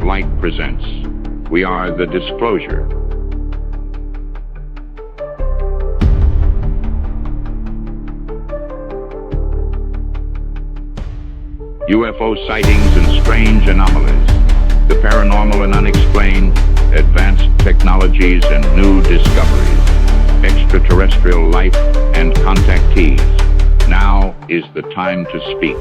Light presents We Are the Disclosure. UFO sightings and strange anomalies, the paranormal and unexplained, advanced technologies and new discoveries, extraterrestrial life and contactees. Now is the time to speak.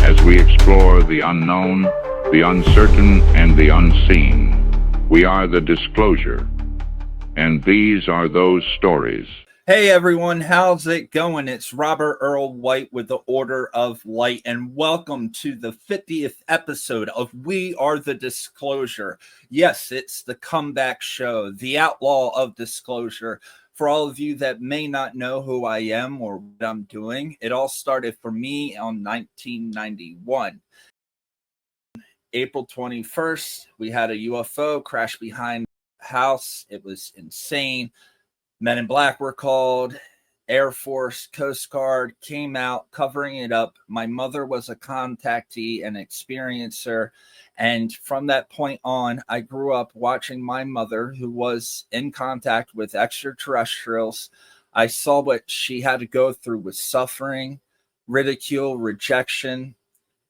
As we explore the unknown, the uncertain, and the unseen, we are the disclosure, and these are those stories. Hey everyone, how's it going? It's Robert Earl White with the Order of Light, and welcome to the 50th episode of We Are the Disclosure. Yes, it's the comeback show, the outlaw of disclosure. For all of you that may not know who I am or what I'm doing, it all started for me on 1991. April 21st, we had a UFO crash behind the house. It was insane. Men in Black were called. Air Force, Coast Guard came out covering it up. My mother was a contactee and experiencer. And from that point on, I grew up watching my mother, who was in contact with extraterrestrials. I saw what she had to go through with suffering, ridicule, rejection.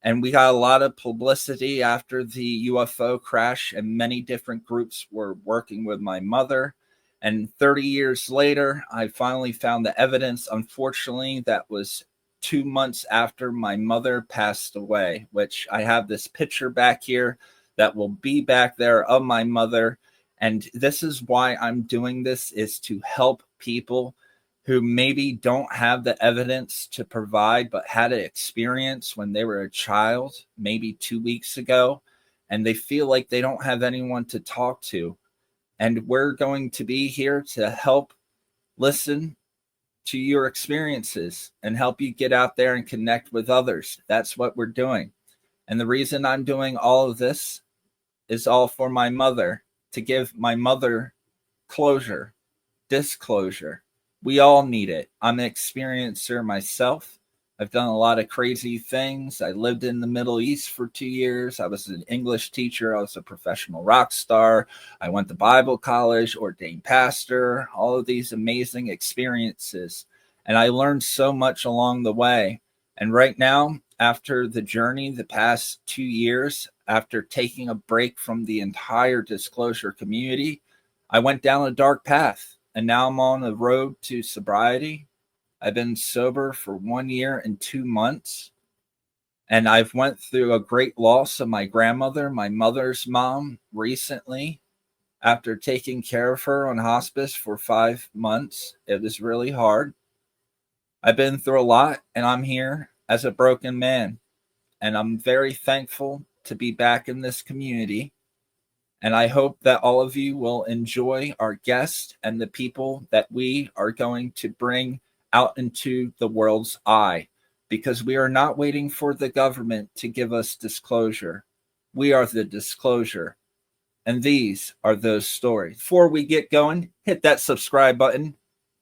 And we got a lot of publicity after the UFO crash, and many different groups were working with my mother. And 30 years later, I finally found the evidence. Unfortunately, that was 2 months after my mother passed away, which I have this picture back here that will be back there of my mother. And this is why I'm doing this, is to help people who maybe don't have the evidence to provide, but had an experience when they were a child, maybe 2 weeks ago, and they feel like they don't have anyone to talk to. And we're going to be here to help listen to your experiences and help you get out there and connect with others. That's what we're doing. And the reason I'm doing all of this is all for my mother, to give my mother closure, disclosure. We all need it. I'm an experiencer myself. I've done a lot of crazy things. I lived in the Middle East for 2 years. I was an English teacher. I was a professional rock star. I went to Bible college, ordained pastor, all of these amazing experiences. And I learned so much along the way. And right now, after the journey, the past 2 years, after taking a break from the entire disclosure community, I went down a dark path. And now I'm on the road to sobriety. I've been sober for 1 year and 2 months. And I've went through a great loss of my grandmother, my mother's mom, recently. After taking care of her on hospice for 5 months, it was really hard. I've been through a lot, and I'm here as a broken man. And I'm very thankful to be back in this community. And I hope that all of you will enjoy our guest and the people that we are going to bring out into the world's eye, because we are not waiting for the government to give us disclosure. We are the disclosure. And these are those stories. Before we get going, hit that subscribe button,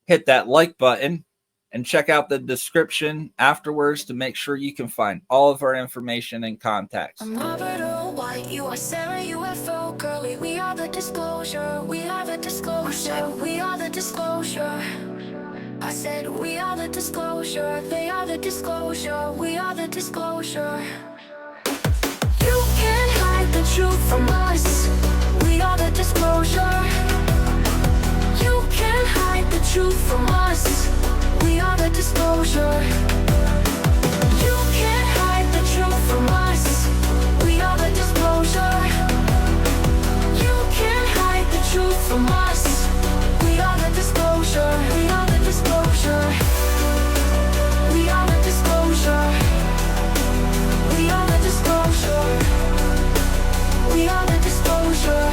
hit that like button, and check out the description afterwards to make sure you can find all of our information and contacts. I'm Robert Earl White, you are Sarah UFOGirly. We are the disclosure, we are the disclosure, we are the disclosure. I said we are the disclosure, they are the disclosure, we are the disclosure. You can't hide the truth from us, we are the disclosure. You can't hide the truth from us, we are the disclosure. You can't hide the truth from us, we are the disclosure. You can't hide the truth from us, we are the disclosure. We are the disclosure. We are the disclosure. We are the disclosure. We are the disclosure.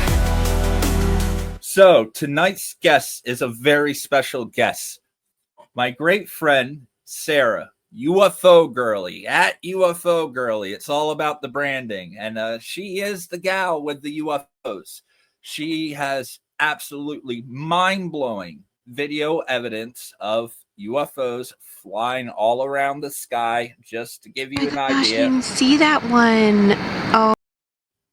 So tonight's guest is a very special guest. My great friend, Sarah, UFOGirly, at UFOGirly. It's all about the branding. And she is the gal with the UFOs. She has absolutely mind-blowing video evidence of UFOs flying all around the sky. Just to give you an idea, I can see that one. Oh,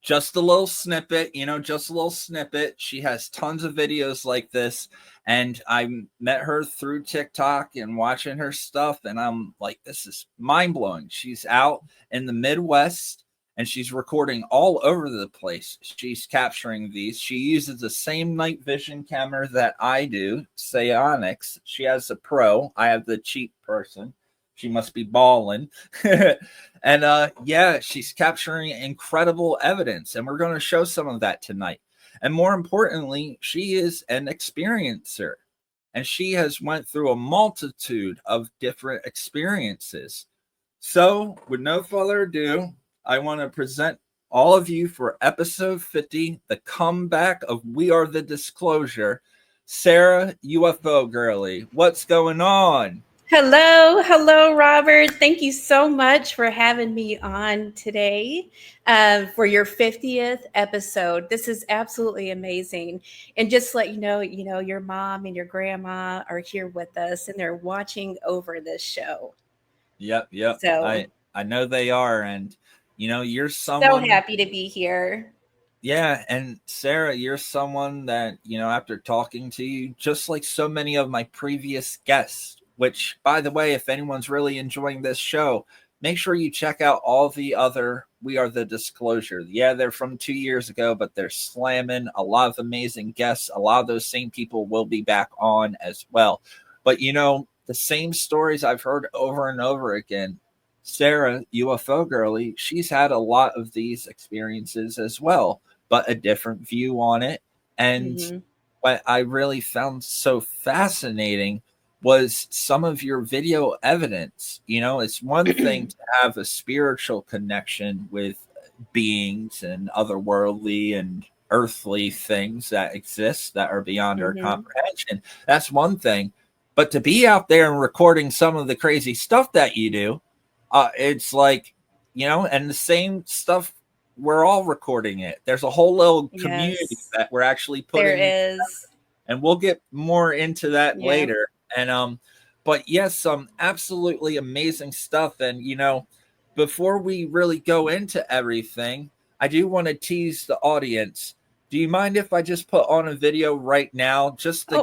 just a little snippet, just a little snippet. She has tons of videos like this, and I met her through TikTok and watching her stuff, and I'm like, this is mind-blowing. She's out in the Midwest, and she's recording all over the place. She's capturing these. She uses the same night vision camera that I do, Psionics. She has a Pro. I have the cheap person. She must be balling. And yeah, she's capturing incredible evidence, and we're going to show some of that tonight. And more importantly, she is an experiencer, and she has went through a multitude of different experiences. So with no further ado, I want to present all of you for episode 50, the comeback of We Are the Disclosure, Sarah UFOGirly. What's going on? Hello, Robert. Thank you so much for having me on today for your 50th episode. This is absolutely amazing. And just to let you know, your mom and your grandma are here with us, and they're watching over this show. Yep. So I know they are, and you're someone so happy to be here. Yeah, and Sarah, you're someone that after talking to you, just like so many of my previous guests. Which, by the way, if anyone's really enjoying this show, make sure you check out all the other We Are the Disclosure. Yeah, they're from 2 years ago, but they're slamming. A lot of amazing guests. A lot of those same people will be back on as well. But, the same stories I've heard over and over again. Sarah, UFOGirly, she's had a lot of these experiences as well, but a different view on it. And what I really found so fascinating was some of your video evidence. It's one thing to have a spiritual connection with beings and otherworldly and earthly things that exist that are beyond our comprehension. That's one thing. But to be out there and recording some of the crazy stuff that you do, it's like, and the same stuff, we're all recording it. There's a whole little community that we're actually putting. There is. And we'll get more into that later. And but yes, some absolutely amazing stuff. And before we really go into everything, I do want to tease the audience. Do you mind if I just put on a video right now?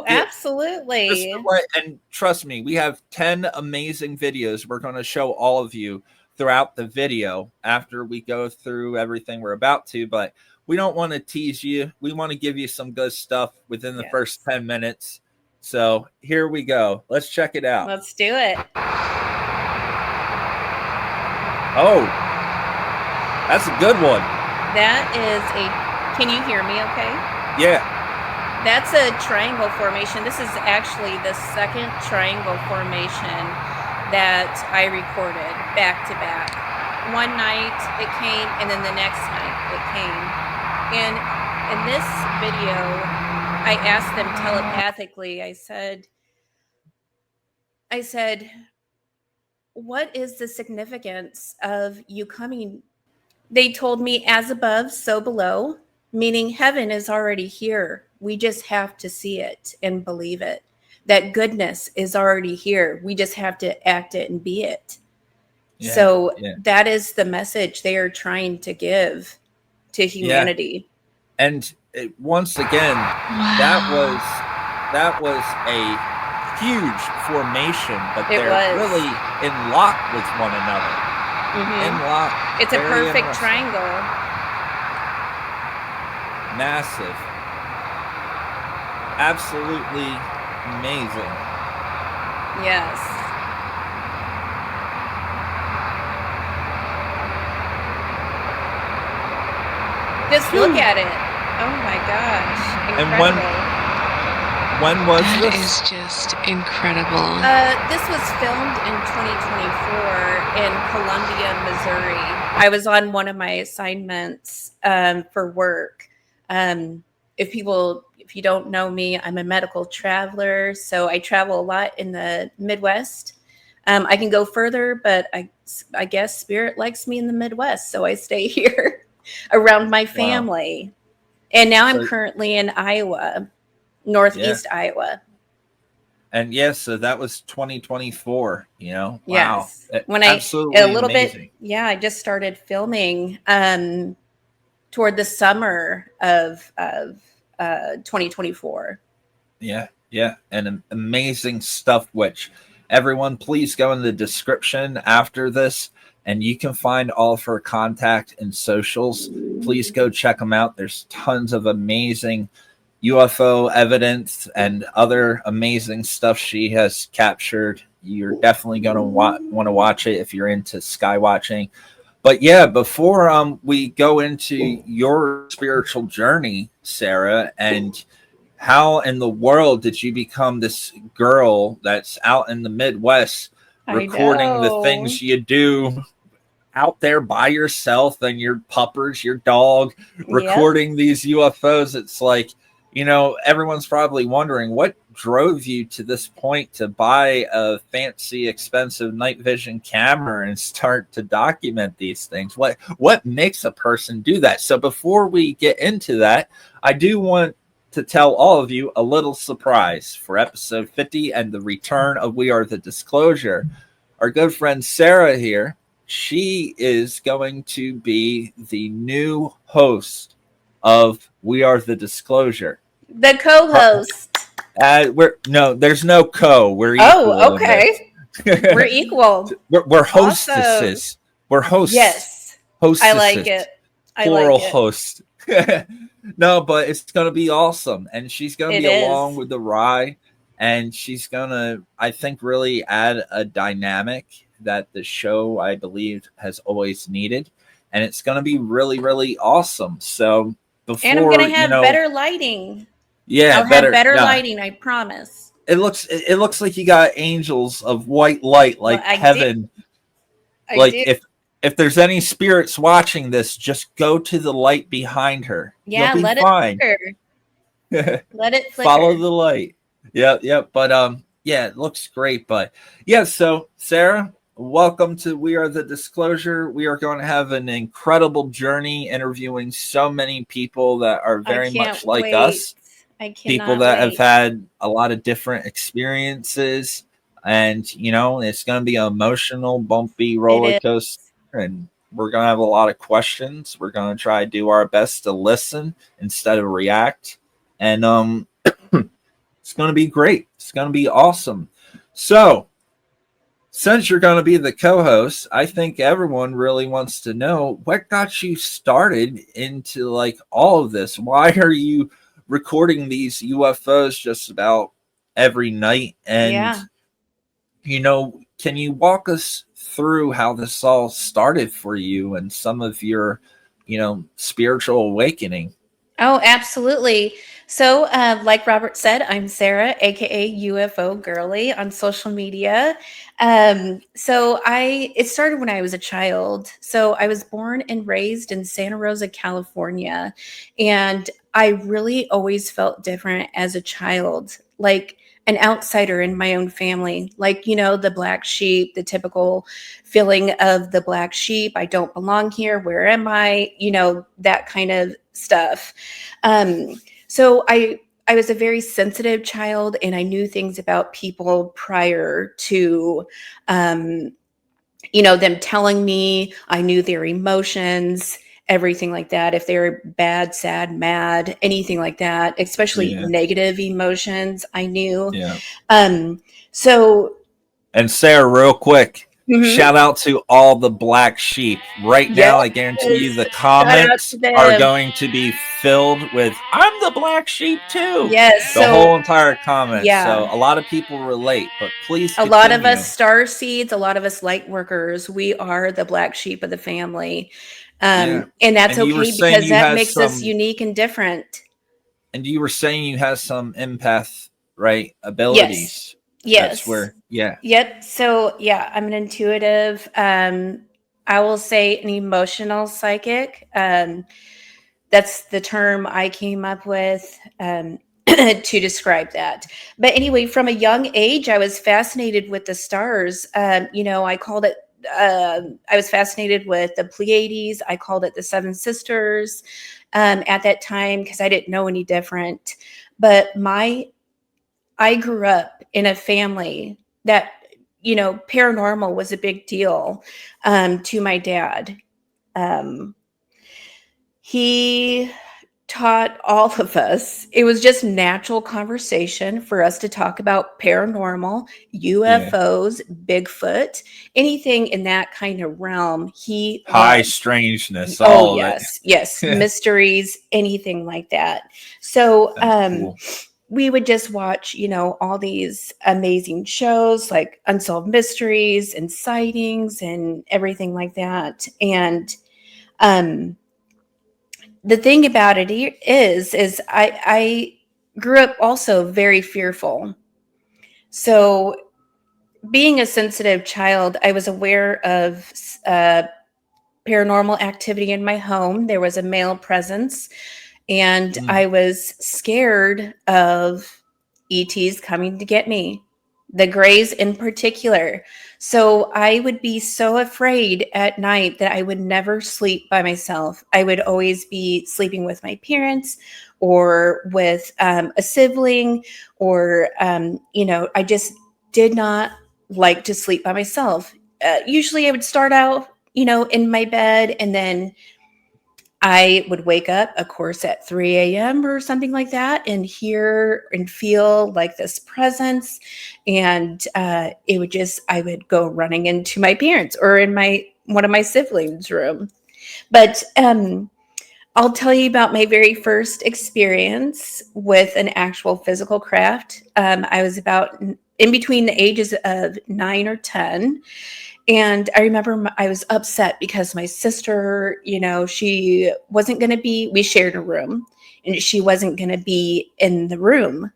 Absolutely. And trust me, we have 10 amazing videos we're going to show all of you throughout the video after we go through everything we're about to. But we don't want to tease you. We want to give you some good stuff within the first 10 minutes. So here we go. Let's check it out. Let's do it. Oh, that's a good one. That is can you hear me okay? Yeah. That's a triangle formation. This is actually the second triangle formation that I recorded back to back. One night it came, and then the next night it came. And in this video, I asked them telepathically, I said, what is the significance of you coming? They told me, as above, so below, meaning heaven is already here. We just have to see it and believe it. That goodness is already here. We just have to act it and be it. That is the message they are trying to give to humanity. And once again, that was a huge formation, but they're really in lock with one another. In lock. It's a perfect triangle. Massive. Absolutely amazing. Yes. Just look at it. Oh my gosh. Incredible. And when was this? That is just incredible. This was filmed in 2024 in Columbia, Missouri. I was on one of my assignments for work. If you don't know me, I'm a medical traveler, so I travel a lot in the Midwest. I can go further, but I guess Spirit likes me in the Midwest, so I stay here around my family. And now I'm currently in Iowa, Northeast Iowa. And yeah, so that was 2024, you know. Wow. Yes. When Absolutely a little amazing. bit, yeah, I just started filming toward the summer of 2024. Yeah, yeah, and amazing stuff. Which everyone, please go in the description after this, and you can find all of her contact and socials. Please go check them out. There's tons of amazing UFO evidence and other amazing stuff she has captured. You're definitely going to want to watch it if you're into skywatching. But yeah, before we go into your spiritual journey, Sarah, and how in the world did you become this girl that's out in the Midwest I recording the know. things you do out there by yourself and your puppers, your dog, Yep. recording these UFOs? It's like, you know, everyone's probably wondering what drove you to this point to buy a fancy, expensive night vision camera and start to document these things. What makes a person do that? So before we get into that, I do want to tell all of you a little surprise for episode 50 and the return of We Are the Disclosure. Our good friend Sarah here, she is going to be the new host of We Are the Disclosure. The co-host. There's no co. We're equal. Oh, okay. We're equal. We're hostesses. Awesome. We're hosts. Yes. Hostesses. I like it. Plural like it. host. No, but it's going to be awesome. And she's going to be along with the ride. And she's going to, I think, really add a dynamic that the show, I believe, has always needed. And it's going to be really, really awesome. So before, and I'm going to have better lighting. Yeah, I'll have better lighting, I promise. It looks like you got angels of white light, like heaven. If there's any spirits watching this, just go to the light behind her. Yeah, let it flicker. Let it flicker. Follow the light. Yep. But yeah, it looks great. But yeah, so Sarah, welcome to We Are the Disclosure. We are going to have an incredible journey interviewing so many people that are very much like us. People that have had a lot of different experiences. And, you know, it's going to be an emotional, bumpy roller coaster. And we're going to have a lot of questions. We're going to try to do our best to listen instead of react. And it's going to be great. It's going to be awesome. So, since you're going to be the co-host, I think everyone really wants to know what got you started into like all of this. Why are you recording these UFOs just about every night? And, you know, can you walk us through how this all started for you and some of your, you know, spiritual awakening? Oh, absolutely. So, like Robert said, I'm Sarah, aka UFOGirly on social media. It started when I was a child. So I was born and raised in Santa Rosa, California, and I really always felt different as a child, like an outsider in my own family, like, you know, the black sheep, the typical feeling of the black sheep. I don't belong here. Where am I? You know, that kind of stuff. So I was a very sensitive child, and I knew things about people prior to, you know, them telling me. I knew their emotions, everything like that. If they're bad, sad, mad, anything like that, especially negative emotions, I knew. And Sarah, real quick, shout out to all the black sheep. Right now, I guarantee you the comments are going to be filled with, I'm the black sheep too. Yes. The whole entire comment. So a lot of people relate, but please continue. A lot of us star seeds, a lot of us light workers, we are the black sheep of the family. And that's okay because that makes us unique and different. And you were saying you have some empath, right, abilities. Yes. That's where, Yep. So, I'm an intuitive. I will say an emotional psychic. That's the term I came up with to describe that. But anyway, from a young age, I was fascinated with the stars. You know, I called it, I was fascinated with the Pleiades. I called it the Seven Sisters at that time because I didn't know any different. But I grew up in a family that, paranormal was a big deal to my dad. Um, he taught all of us. It was just natural conversation for us to talk about paranormal, Yeah. UFOs, Bigfoot, anything in that kind of realm. He High loved. strangeness, Oh, all of yes, it. mysteries, anything like that. So, That's cool. we would just watch, all these amazing shows like Unsolved Mysteries and Sightings and everything like that. And um, the thing about it is I grew up also very fearful. So being a sensitive child, I was aware of paranormal activity in my home. There was a male presence, and Mm. I was scared of ETs coming to get me, the Greys in particular. So I would be so afraid at night that I would never sleep by myself. I would always be sleeping with my parents or with a sibling, or, I just did not like to sleep by myself. Usually I would start out, in my bed, and then I would wake up, of course, at 3 a.m. or something like that, and hear and feel like this presence. And I would go running into my parents or in one of my siblings' room. But I'll tell you about my very first experience with an actual physical craft. I was about in between the ages of 9 or 10. And I remember I was upset because my sister, she wasn't going to we shared a room, and she wasn't going to be in the room.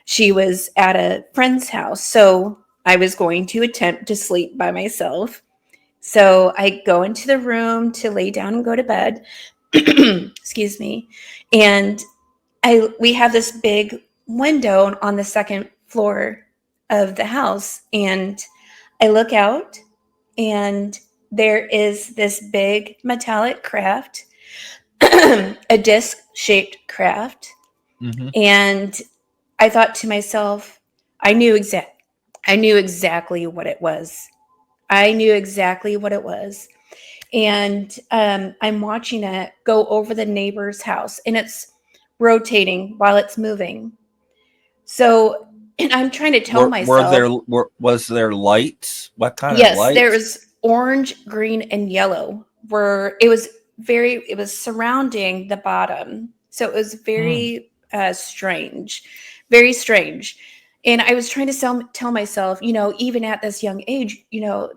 She was at a friend's house. So I was going to attempt to sleep by myself. So I go into the room to lay down and go to bed. Excuse me. And we have this big window on the second floor of the house. And I look out, and there is this big metallic craft, a disc shaped craft. Hmm. And I thought to myself, I knew exactly what it was. I knew exactly what it was. And I'm watching it go over the neighbor's house, and it's rotating while it's moving. So, and I'm trying to tell myself, Was there lights? What kind of yes, there lights? was orange, green, and yellow. It was surrounding the bottom. So it was Hmm. very strange, very strange. And I was trying to tell myself, even at this young age,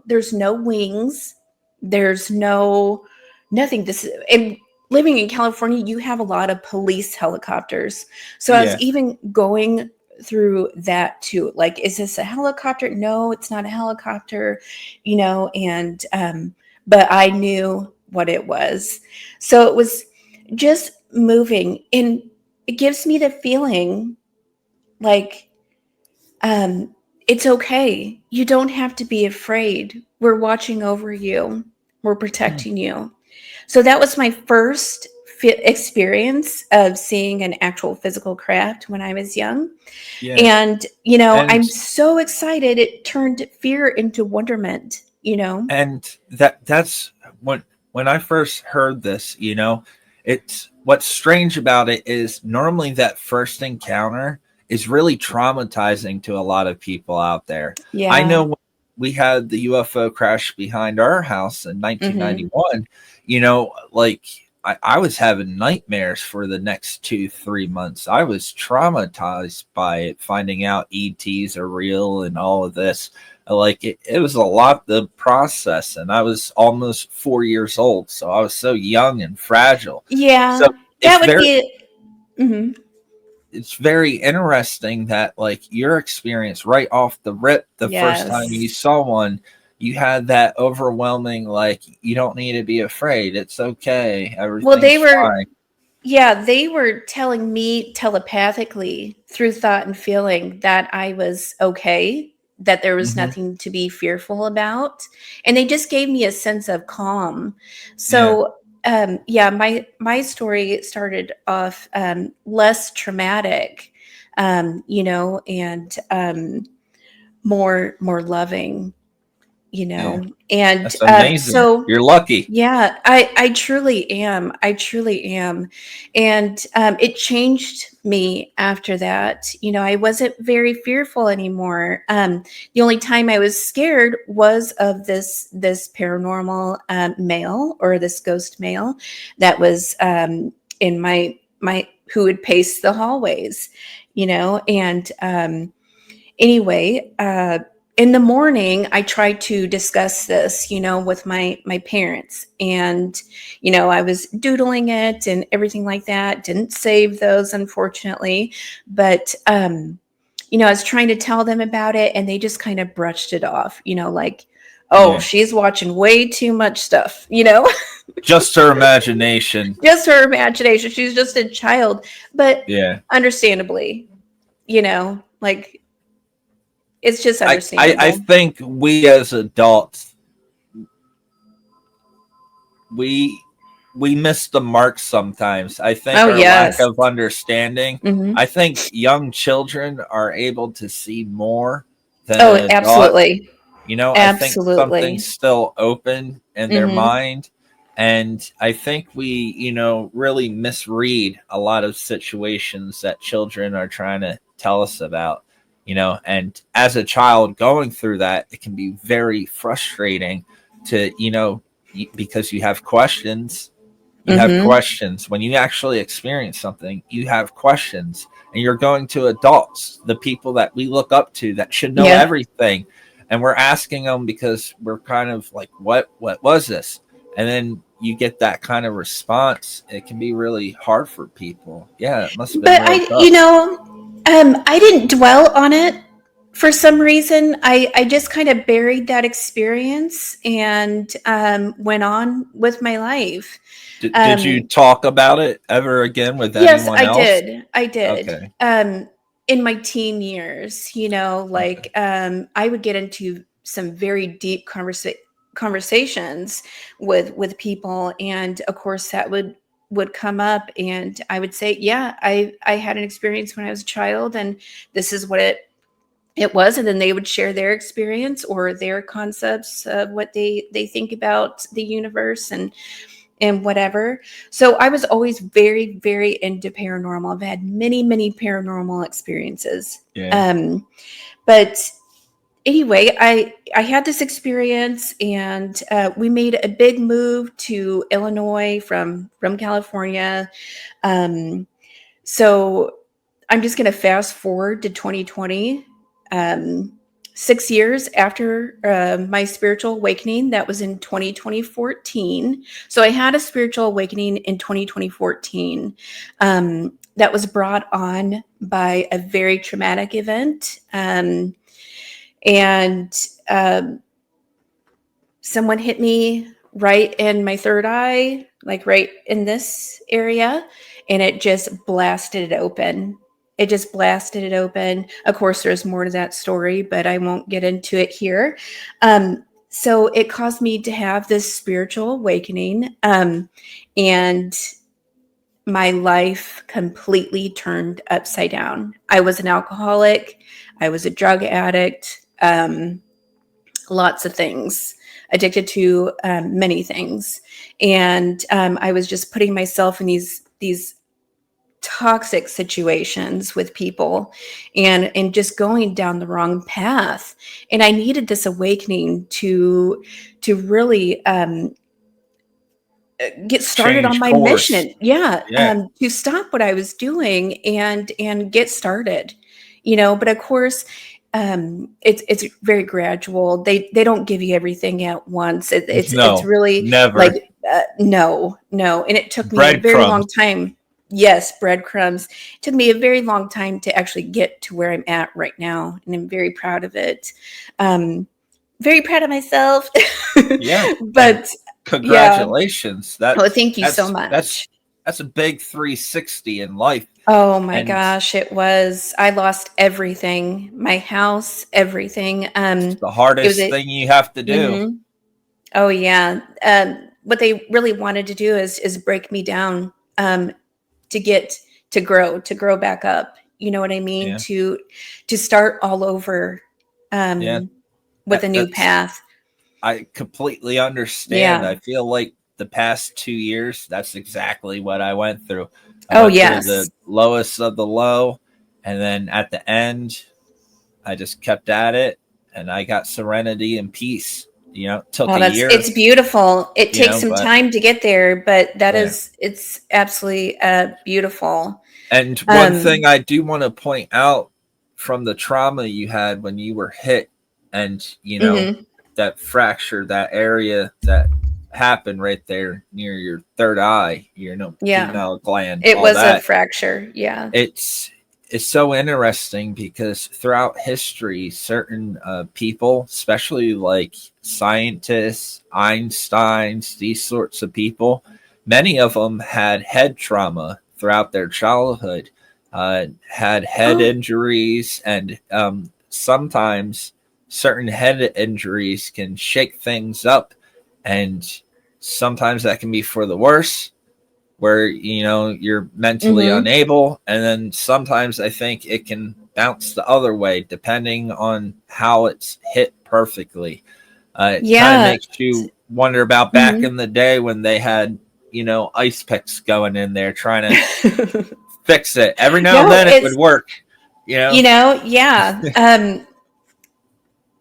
there's no wings, there's nothing. And living in California, you have a lot of police helicopters. So I was Yeah. even going through that too. Like, is this a helicopter? No, it's not a helicopter, and but I knew what it was. So it was just moving, and it gives me the feeling like it's okay. You don't have to be afraid. We're watching over you. We're Hmm. protecting you. So that was my first experience of seeing an actual physical craft when I was young. Yeah. And, And I'm so excited. It turned fear into wonderment. that's when I first heard this, it's what's strange about it is normally that first encounter is really traumatizing to a lot of people out there. I Yeah. know when we had the UFO crash behind our house in Hmm. 1991, like I was having nightmares for the next 2-3 months. I was traumatized by it, finding out ETs are real and all of this. Like it was a lot to process, and I was almost 4 years old, so I was so young and fragile. So Yeah. it's That would very be it. Hmm. it's very interesting that like your experience right off the rip, the first time you Yes. saw one, you had that overwhelming like you don't need to be afraid. It's okay. Well, Everything's fine. they were telling me telepathically through thought and feeling that I was okay, that there was Hmm. nothing to be fearful about. And they just gave me a sense of calm. Yeah. So, yeah, my story started off less traumatic. you know, and more loving, you know. And That's amazing. so You're lucky. yeah, I truly am. I truly am. And it changed me after that. You know, I wasn't very fearful anymore. The only time I was scared was of this paranormal male, or this ghost male that was in my who would pace the hallways, you know. And anyway, in the morning, I tried to discuss this, you know, with my parents, and you know, I was doodling it and everything like that. Didn't save those, unfortunately, but you know, I was trying to tell them about it, and they just kind of brushed it off, you know, like, oh, Yeah. she's watching way too much stuff, you know. Just her imagination. Just her imagination. She's just a child, but Yeah. understandably, you know, like, it's just I understandable. think we as adults, we miss the mark sometimes. I think Oh, our yes. lack of understanding. Mhm. I think young children are able to see more than Oh, an adult. absolutely. You know, I think Absolutely. something's still open in their Mhm. mind. And I think we, you know, really misread a lot of situations that children are trying to tell us about, you know. And as a child going through that, it can be very frustrating to, you know, because you have questions. You have Mhm. questions. When you actually experience something, you have questions. And you're going to adults, the people that we look up to that should know Yeah. everything. And we're asking them because we're kind of like, what was this? And then you get that kind of response. It can be really hard for people. Yeah, it must have been But really I, you tough. know, I didn't dwell on it for some reason. I just kind of buried that experience and went on with my life. Did you talk about it ever again with Yes, anyone I else? did. I did. Okay. In my teen years, you know, like I would get into some very deep conversations with people, and of course that would come up, and I would say, yeah, I had an experience when I was a child, and this is what it was. And then they would share their experience or their concepts of what they think about the universe and whatever. So I was always very, very into paranormal. I've had many, many paranormal experiences. Yeah. But anyway, I had this experience, and we made a big move to Illinois from California. So I'm just going to fast forward to 2020. 6 years after my spiritual awakening, that was in 2014. So I had a spiritual awakening in 2014 that was brought on by a very traumatic event. And someone hit me right in my third eye, like right in this area, and it just blasted it open. It just blasted it open. Of course, there's more to that story, but I won't get into it here. So it caused me to have this spiritual awakening, and my life completely turned upside down. I was an alcoholic. I was a drug addict. Lots of things, addicted to many things, and I was just putting myself in these toxic situations with people, and just going down the wrong path. And I needed this awakening to really get started on Change my course. mission. Yeah, Yeah. to stop what I was doing and get started. You know, but of course, it's very gradual. They don't give you everything at once. It's No, really never. like no, and it took me a very Breadcrumbs. long time. Yes, breadcrumbs. It took me a very long time to actually get to where I'm at right now, and I'm very proud of it. Very proud of myself. Yeah. And But yeah. congratulations. Oh, thank you so That's much. a big 360 in life. Oh my And gosh, it was. I lost everything. My house, everything. it's the It was hardest a thing you have to do. mhm. Oh yeah. What they really wanted to do is break me down to get to grow back up, You know what I mean? Yeah. To start all over Yeah. with a new path. I completely understand. Yeah. I feel like the past 2 years, that's exactly what I went through. I Oh, went through yes. the lowest of the low, and then at the end, I just kept at it, and I got serenity and peace. You know, it took Oh, a year, it's beautiful. It you takes know, some but time to get there, but yeah. it's absolutely beautiful. And one thing I do want to point out from the trauma you had when you were hit, and you know, Mhm. that fracture, that area that happened right there near your third eye, you know, Yeah. pineal gland, It all was a that. fracture. Yeah. It's so interesting because throughout history, certain people, especially like scientists, Einsteins, these sorts of people, many of them had head trauma throughout their childhood, had head Oh, injuries, and sometimes certain head injuries can shake things up, and sometimes that can be for the worse, where you know you're mentally mhm. unable, and then sometimes I think it can bounce the other way depending on how it's hit perfectly. It kind of Yeah. makes you wonder about back Mhm. in the day when they had, you know, ice picks going in there trying to fix it. Every now and No, then it would it's, work, you know. yeah.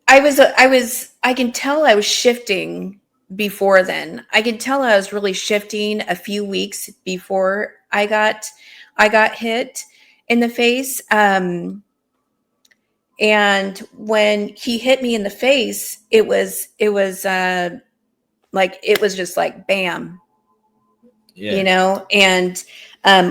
I can tell I was shifting before then. I can tell I was really shifting a few weeks before I got hit in the face. And when he hit me in the face, it was like, it was just like bam, Yeah, and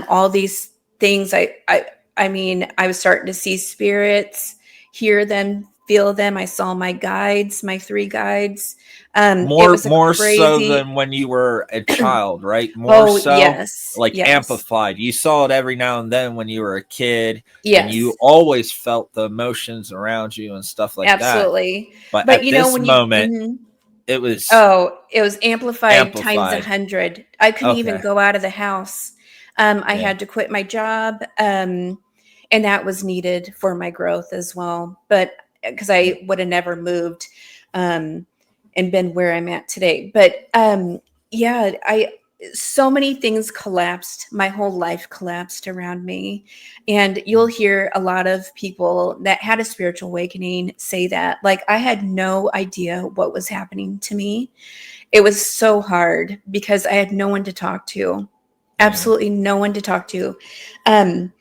all these things, I mean, I was starting to see spirits, hear them, feel them. I saw my guides, my three guides. It was a more so crazy. than when you were a child, right? More Oh, so, yes, like yes, amplified. You saw it every now and then when you were a kid, and yes, you always felt the emotions around you and stuff like that. absolutely. But But at this when you moment, mhm. it was Oh, it was amplified times amplified. 100. I couldn't even Okay. go out of the house. I Yeah. had to quit my job, and that was needed for my growth as well. But because Yeah. I would have never moved, um, and been where I'm at today. But yeah, I so many things collapsed. My whole life collapsed around me, and you'll hear a lot of people that had a spiritual awakening say that. Like, I had no idea what was happening to me. It was so hard because I had no one to talk to. Yeah. Absolutely no one to talk to. Um,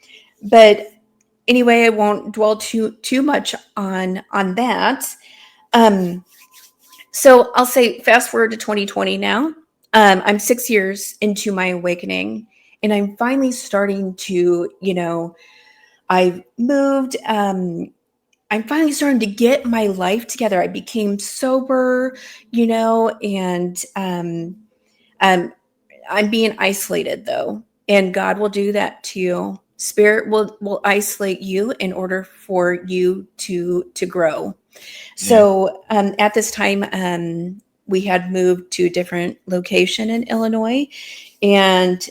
but anyway, I won't dwell too much on that. Um, so I'll say fast forward to 2020 now. I'm 6 years into my awakening, and I'm finally starting to, I've moved. I'm finally starting to get my life together. I became sober, and um, I'm being isolated though, and God will do that to you. Spirit will isolate you in order for you to grow. Yeah. So at this time, we had moved to a different location in Illinois, and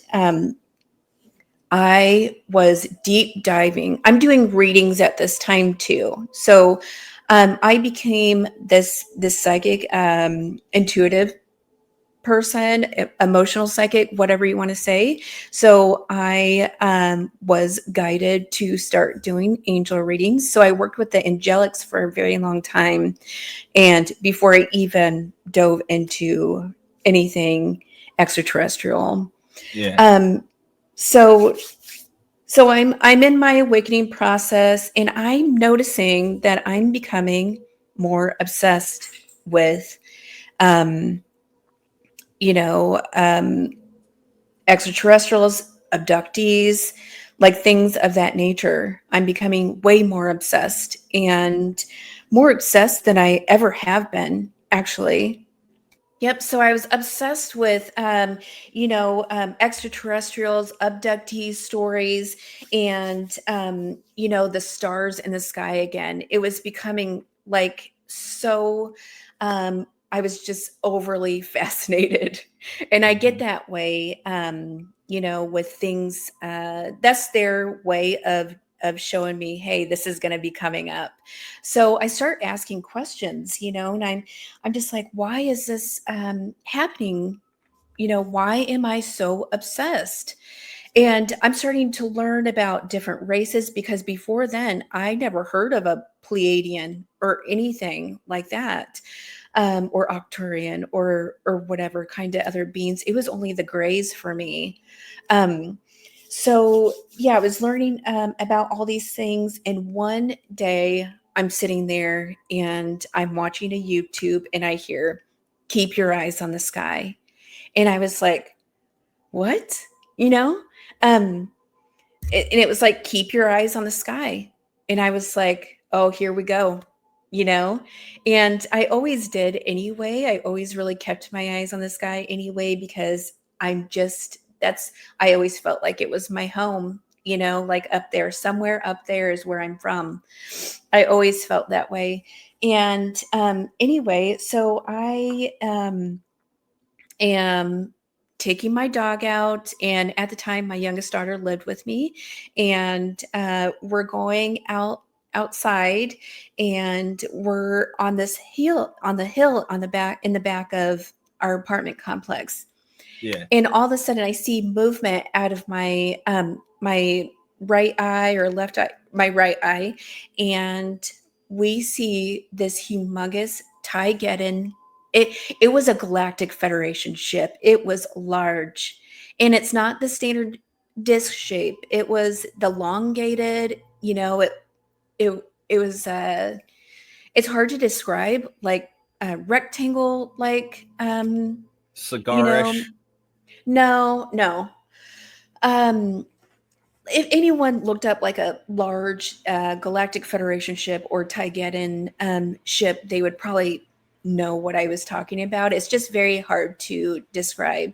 I was deep diving. I'm doing readings at this time too. So I became this psychic, intuitive person, emotional psychic, whatever you want to say. So I was guided to start doing angel readings. So I worked with the angelics for a very long time, and before I even dove into anything extraterrestrial. Yeah. Um, so I'm in my awakening process, and I'm noticing that I'm becoming more obsessed with um, you know, um, extraterrestrials, abductees, like things of that nature. I'm becoming way more obsessed, and more obsessed than I ever have been, actually. Yep. So I was obsessed with, extraterrestrials, abductee stories, and, the stars in the sky again. It was becoming like so, I was just overly fascinated. And I get Mhm. that way, with things. That's their way of showing me, hey, this is going to be coming up. So I start asking questions, you know, and I'm just like, why is this happening? You know, why am I so obsessed? And I'm starting to learn about different races, because before then I never heard of a Pleiadian or anything like that, or Octurian or whatever kind of other beings. It was only the Greys for me. So yeah, I was learning about all these things. And one day I'm sitting there and I'm watching a YouTube and I hear, "Keep your eyes on the sky." And I was like, what? You know? And it was like, "Keep your eyes on the sky." And I was like, oh, here we go, you know? And I always did anyway. I always really kept my eyes on the sky anyway, because I always felt like it was my home, you know, like up there, somewhere up there is where I'm from. I always felt that way. And anyway, so I am taking my dog out, and at the time my youngest daughter lived with me, and we're going outside, and we're on this hill on the back, in the back of our apartment complex. Yeah. And all of a sudden I see movement out of my my right eye, or left eye, my right eye, and we see this humongous Taigeddon. It was a Galactic Federation ship. It was large. And it's not the standard disc shape. It was the elongated, you know, it was it's hard to describe, like a rectangle, like you know, Cigarish. no. Um, if anyone looked up like a large Galactic Federation ship or Taigeddon ship, they would probably know what I was talking about. It's just very hard to describe,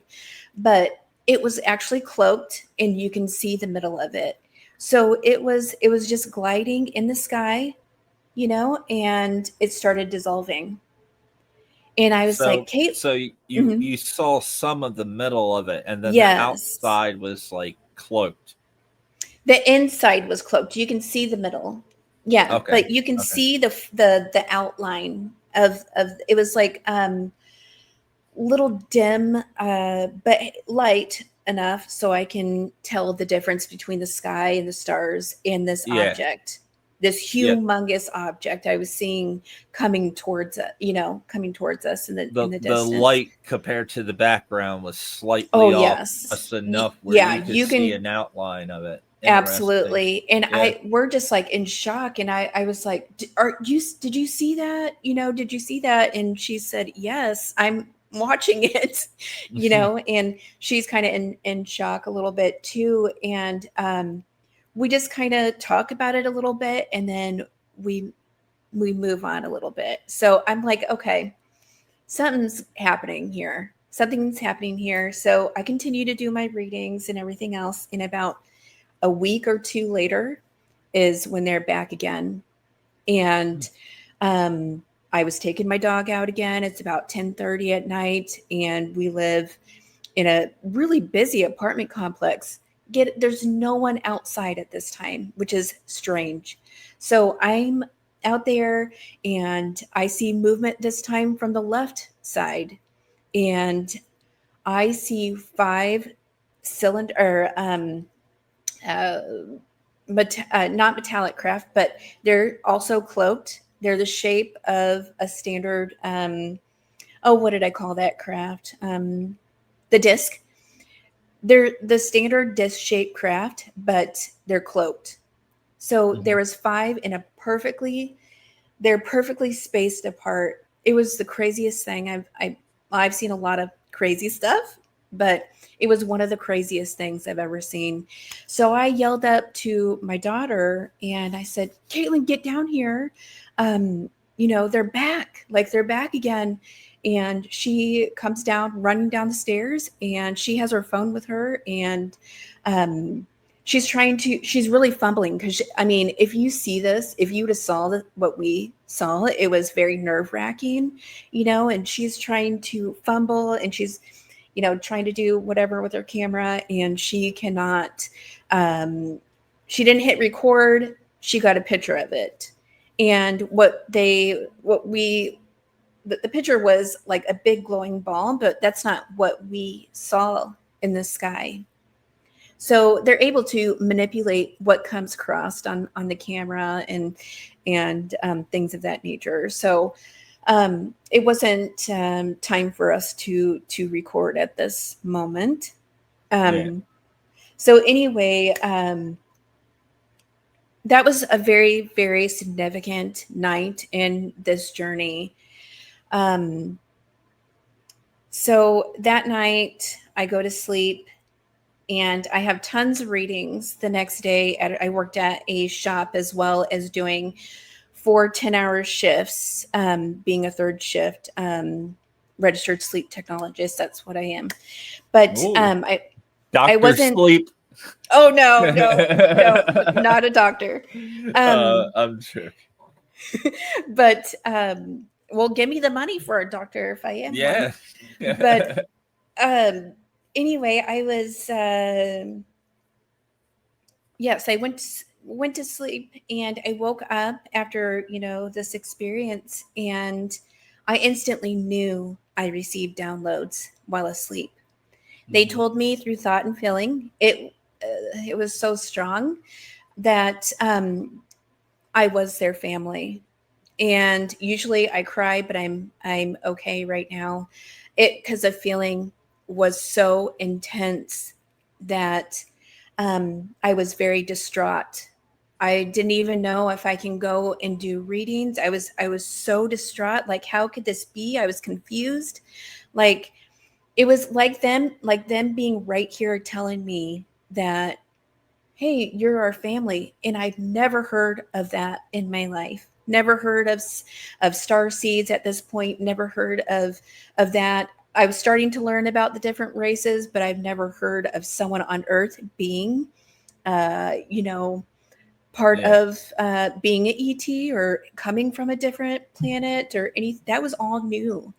but it was actually cloaked, and you can see the middle of it. So it was just gliding in the sky, you know, and it started dissolving. And I was like, Kate, So mhm, you saw some of the middle of it, and then the yes. outside was like cloaked. The inside was cloaked. You can see the middle. Yeah, Okay. but you can Okay. see the outline of it was like little dim but light enough so I can tell the difference between the sky and the stars and this Yeah. object. This Yeah. humongous object I was seeing coming towards it, you know, coming towards us in the The distance. light compared to the background was Oh slightly off, yes. just enough where Yeah, you could you see can. an outline of it. Interesting. Absolutely. And Yeah. we're just like in shock. And I was like, did you see that? You know, did you see that? And she said, yes, I'm watching it, you know, and she's kind of in shock a little bit too. And we just kind of talk about it a little bit, and then we move on a little bit. So I'm like, okay, something's happening here. Something's happening here. So I continue to do my readings and everything else. In about a week or two later is when they're back again. And I was taking my dog out again. It's about 10:30 at night, and we live in a really busy apartment complex. There's no one outside at this time, which is strange. So I'm out there, and I see movement this time from the left side, and I see 5 cylinder uh, not metallic craft, but they're also cloaked. They're the shape of a standard. Oh, what did I call that craft? The disc. They're the standard disc shaped craft, but they're cloaked. So there was 5 in a they're perfectly spaced apart. It was the craziest thing. I've seen a lot of crazy stuff, but it was one of the craziest things I've ever seen. So I yelled up to my daughter and I said, "Caitlin, get down here. You know, they're back. Like they're back again." And she comes down, running down the stairs, and she has her phone with her, and she's really fumbling because I mean, if you see this, if you would have saw what we saw, it was very nerve wracking, you know. And she's trying to fumble, and she's, you know, trying to do whatever with her camera, and she cannot. she didn't hit record. She got a picture of it. And the picture was like a big glowing ball, but that's not what we saw in the sky. So they're able to manipulate what comes across on the camera and things of that nature. So it wasn't time for us to record at this moment. So anyway, that was a very, very significant night in this journey. So that night I go to sleep and I have tons of readings the next day. I worked at a shop as well as doing 4 10-hour shifts, being a third shift, registered sleep technologist. That's what I am. But I wasn't sleep. Oh no, not a doctor. I'm sure. But well, give me the money for a doctor if I am. Yeah. One. But anyway, I was yes, I went to sleep and I woke up after, this experience, and I instantly knew I received downloads while asleep. They told me through thought and feeling. It was so strong that I was their family. And usually I cry, but I'm okay right now. Because the feeling was so intense that I was very distraught. I didn't even know if I can go and do readings. I was so distraught. Like, how could this be? I was confused. Like, it was like them being right here telling me that, hey, you're our family. And I've never heard of that in my life. Never heard of star seeds at this point. Never heard of that. I was starting to learn about the different races, but I've never heard of someone on Earth being, part of being an ET or coming from a different planet or any. That was all new.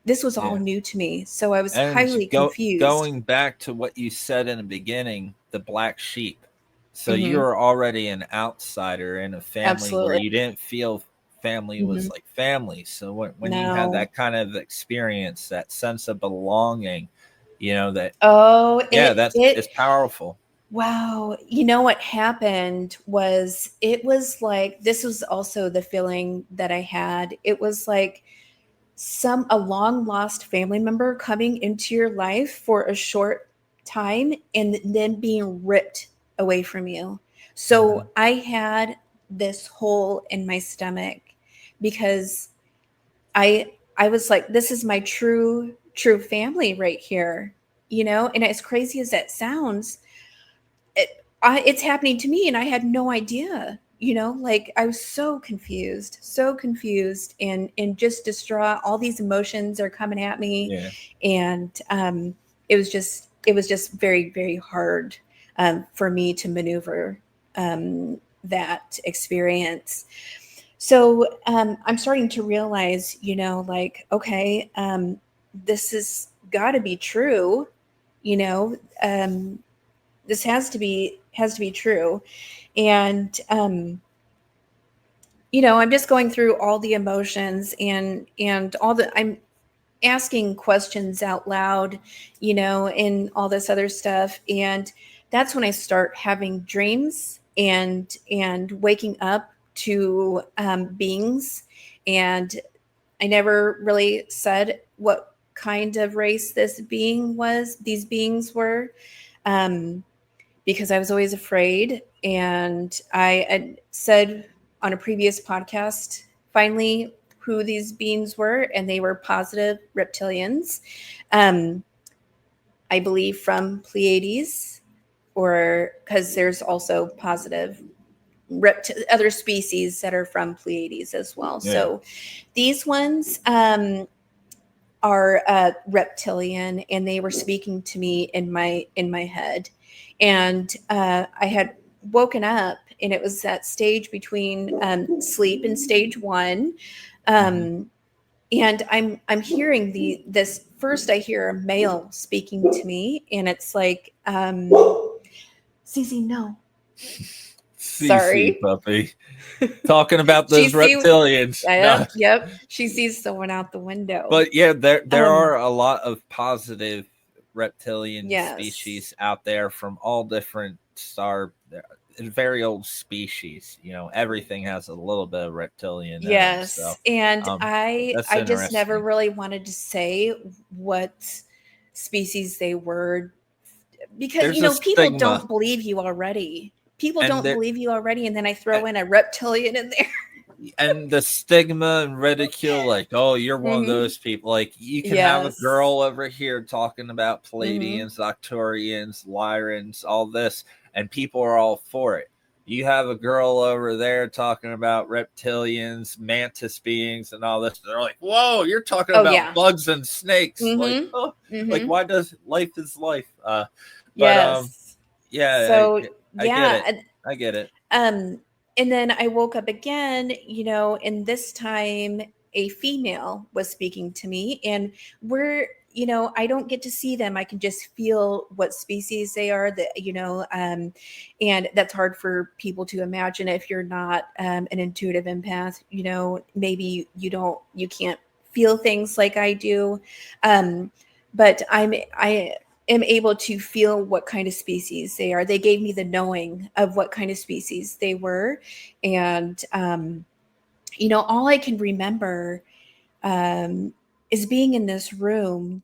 This was all new to me. So I was highly confused. Going back to what you said in the beginning, the black sheep. So you were already an outsider in a family where you didn't feel family was like family. So when you had that kind of experience, that sense of belonging, it's powerful. Wow. You know what happened was, it was like, this was also the feeling that I had. It was like a long lost family member coming into your life for a short time and then being ripped away from you. So I had this hole in my stomach because I was like, this is my true family right here, and as crazy as that sounds, it's happening to me and I had no idea. Like, I was so confused and just distraught. All these emotions are coming at me. And it was just very, very hard for me to maneuver that experience. So I'm starting to realize, like, okay, this has got to be true. This has to be true. And I'm just going through all the emotions and I'm asking questions out loud, and all this other stuff. And that's when I start having dreams and waking up to beings. And I never really said what kind of race these beings were. Because I was always afraid. And I had said on a previous podcast, finally, who these beings were, and they were positive reptilians. I believe from Pleiades, or because there's also positive other species that are from Pleiades as well. Yeah. So these ones are reptilian, and they were speaking to me in my head. And I had woken up, and it was that stage between sleep and stage 1. And I'm hearing this first. I hear a male speaking to me, and it's like, Cece, no, CC Sorry. puppy. Talking about She those sees- reptilians. No. Yep. She sees someone out the window. But yeah, there are a lot of positive reptilian Yes. species out there from all different very old species. You know, everything has a little bit of reptilian in them, Yes. so And that's I just never interesting. really wanted to say what species they were because There's you a know people stigma. don't believe you already. People And don't there- believe you already, and then I throw in a reptilian in there. and the stigma and ridicule, like, oh, you're one of Mhm. those people. Like, you can have a Yes. girl over here talking about Mhm. Pleiadians, Arcturians, Lyrans, all this, and people are all for it. You have a girl over there talking about reptilians, mantis beings, and all this. They're like, whoa, you're talking Oh, about yeah. bugs and snakes. Like, Mhm. oh, like, Mhm. why does life is life? But Yes. yeah, So I get it. yeah, I get it. and then I woke up again, you know, and this time a female was speaking to me, and we're, you know, I don't get to see them. I can just feel what species they are, that, you know, and that's hard for people to imagine if you're not an intuitive empath, you know, maybe you can't feel things like I do. But I am able to feel what kind of species they are. They gave me the knowing of what kind of species they were. And, you know, all I can remember is being in this room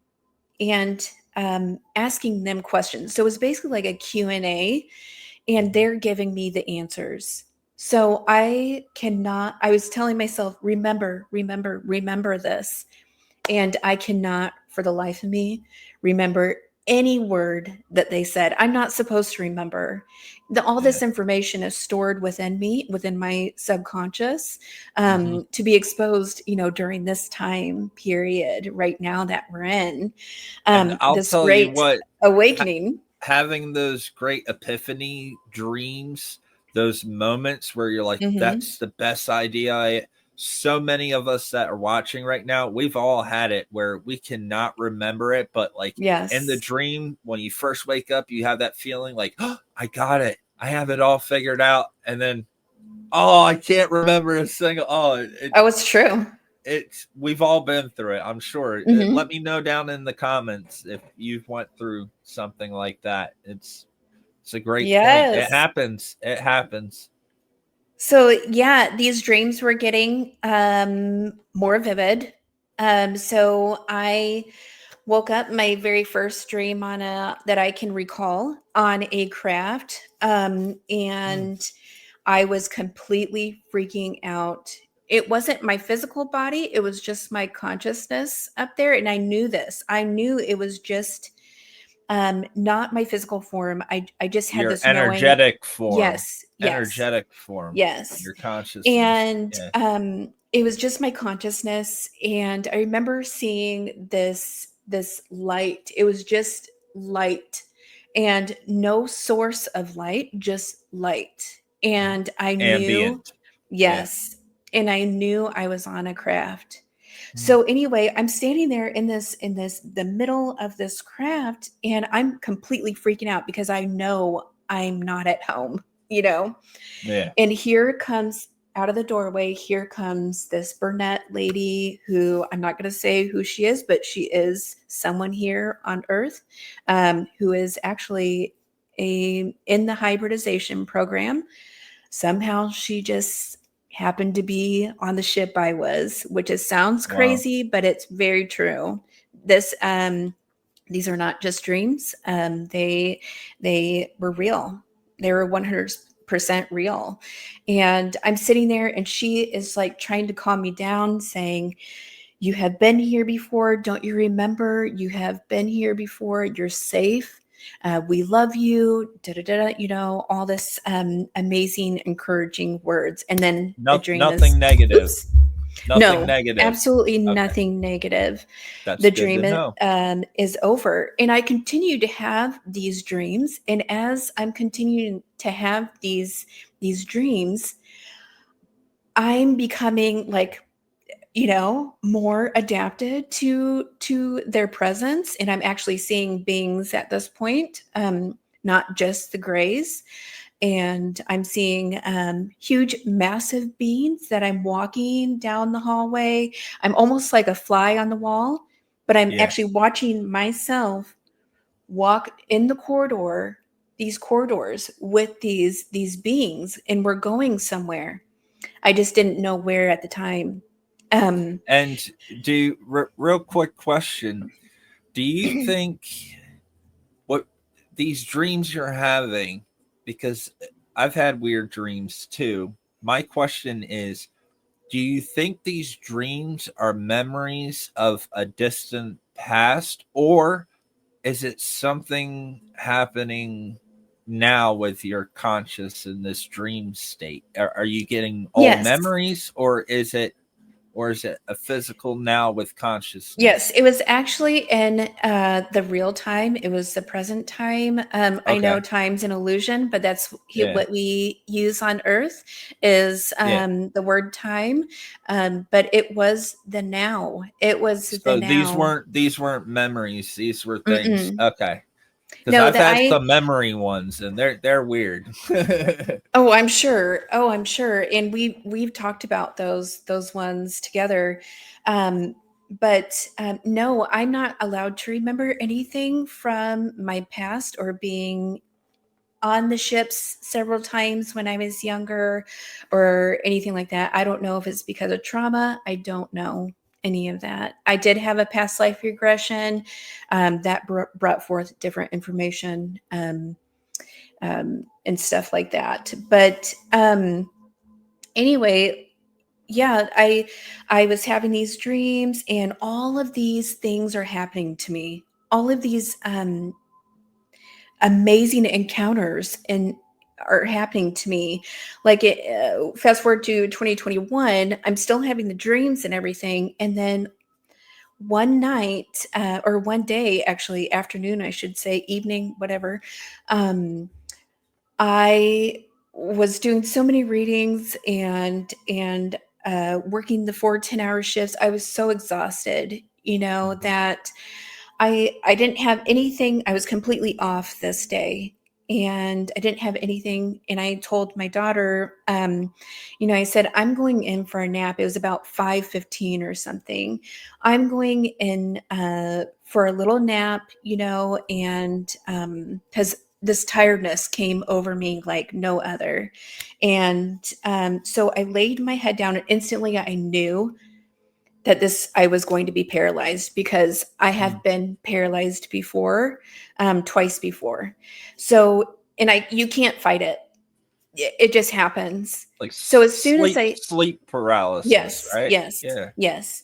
and asking them questions. So it was basically like a Q&A, and they're giving me the answers. So I was telling myself, remember, remember, remember this. And I cannot, for the life of me, remember any word that they said. I'm not supposed to remember. All this information is stored within me, within my subconscious, to be exposed, you know, during this time period right now that we're in. And I'll This tell you great what, awakening. having those great epiphany dreams, those moments where you're like, Mhm. that's the best idea. So many of us that are watching right now, we've all had it where we cannot remember it, but like in the Yes. dream, when you first wake up, you have that feeling like, oh, I got it. I have it all figured out. And then, oh, I can't remember a single. Oh, Oh, it's true. we've all been through it, I'm sure. Mhm. Let me know down in the comments if you've went through something like that. It's a great point. It Yes. happens. So yeah, these dreams were getting more vivid. So I woke up my very first dream that I can recall on a craft, and I was completely freaking out. It wasn't my physical body; it was just my consciousness up there, and I knew this. I knew it was just not my physical form. I just had Your this knowing. energetic form. Yes, yes. Energetic form. Yes. Your consciousness. And Yeah. it was just my consciousness. And I remember seeing this light. It was just light and no source of light, just light. And I knew, Ambient. yes. And I knew I was on a craft. So anyway, I'm standing there in the middle of this craft, and I'm completely freaking out because I know I'm not at home, you know? Yeah. And here comes out of the doorway, here comes this brunette lady who I'm not going to say who she is, but she is someone here on Earth who is actually in the hybridization program. Somehow she just happened to be on the ship I was, which sounds Wow. crazy, but it's very true. These are not just dreams. They were real. They were 100% real. And I'm sitting there, and she is like trying to calm me down, saying, "You have been here before. Don't you remember? You have been here before. You're safe. We love you." Da, da, da, da, you know, all this amazing, encouraging words. And then the dream nothing is negative. oops. Nothing negative. Absolutely Okay. nothing negative. That's The good dream to know. is over. And I continue to have these dreams. And as I'm continuing to have these dreams, I'm becoming like, you know, more adapted to their presence. And I'm actually seeing beings at this point, not just the grays. and I'm seeing huge, massive beings that I'm walking down the hallway. I'm almost like a fly on the wall, but I'm actually watching myself walk in the corridor, these corridors with these beings, and we're going somewhere. I just didn't know where at the time. And real quick question. Do you think what these dreams you're having, because I've had weird dreams too. My question is, do you think these dreams are memories of a distant past, or is it something happening now with your conscious in this dream state? Are you getting old Yes. memories, or is it a physical now with consciousness? Yes, it was actually in the real time. It was the present time. I know time's an illusion, but that's what we use on Earth is the word time. But it was the now. It was So the now. these weren't memories. These were things. Mm-mm. Okay. Because No, I've had some memory ones, and they're weird. Oh, I'm sure. Oh, I'm sure. And we've talked about those ones together. But no, I'm not allowed to remember anything from my past or being on the ships several times when I was younger or anything like that. I don't know if it's because of trauma. I don't know any of that. I did have a past life regression that brought forth different information. And stuff like that. But anyway, yeah, I was having these dreams, and all of these things are happening to me. All of these amazing encounters and are happening to me. Like fast forward to 2021, I'm still having the dreams and everything, and then one night or one day, actually afternoon, I should say, evening, whatever. I was doing so many readings and working the 4 10-hour shifts. I was so exhausted, that I didn't have anything. I was completely off this day, and I didn't have anything. And I told my daughter, I said, I'm going in for a nap. It was about 5:15 or something. I'm going in for a little nap, and because this tiredness came over me like no other. And so I laid my head down, and instantly I knew that I was going to be paralyzed, because I have been paralyzed before, twice before. So, and you can't fight it. It just happens. Like, so as soon as sleep paralysis, yes, right? Yes.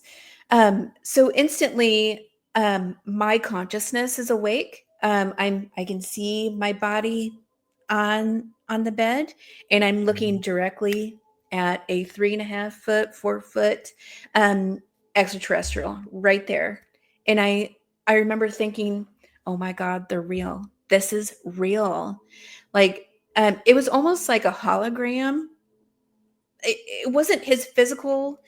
So instantly, my consciousness is awake. I can see my body on the bed, and I'm looking directly at a 3.5 foot, 4 foot extraterrestrial right there. And I remember thinking, oh my God, they're real. This is real. Like it was almost like a hologram. It wasn't his physical,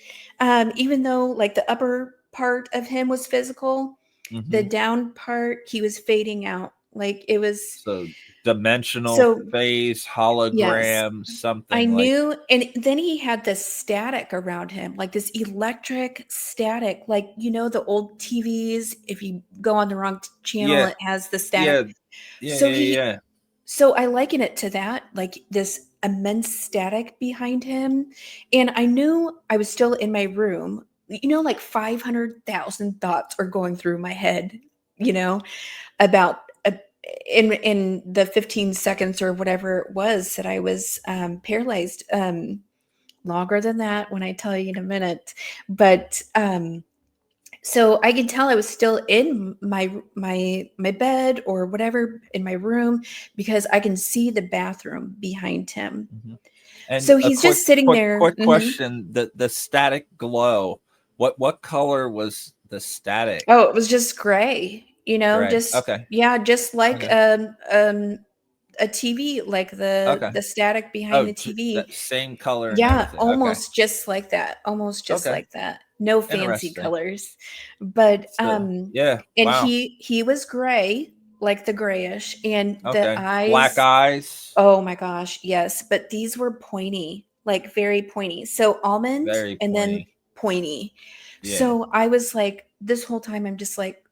even though like the upper part of him was physical, the down part, he was fading out. Like it was so dimensional phase hologram, yes, something. I knew. And then he had this static around him, like this electric static, like the old TVs. If you go on the wrong channel, it has the static. So I liken it to that, like this immense static behind him. And I knew I was still in my room. Like 500,000 thoughts are going through my head, about in the 15 seconds or whatever it was that I was paralyzed. Longer than that when I tell you in a minute. But so I could tell I was still in my bed or whatever in my room, because I can see the bathroom behind him. And so he's just sitting there. Quick question: the static glow. What color was the static? Oh, it was just gray. Gray. Just okay. Yeah, just like a TV, like the static behind the TV. That same color. Yeah, almost just like that. Almost just like that. No fancy colors. But yeah. and wow. he was gray, like the grayish, and the Okay. eyes. Black eyes. Oh my gosh, yes. But these were pointy, like very pointy. So almond Very and then pointy. pointy. Yeah. So I was like, this whole time, I'm just like,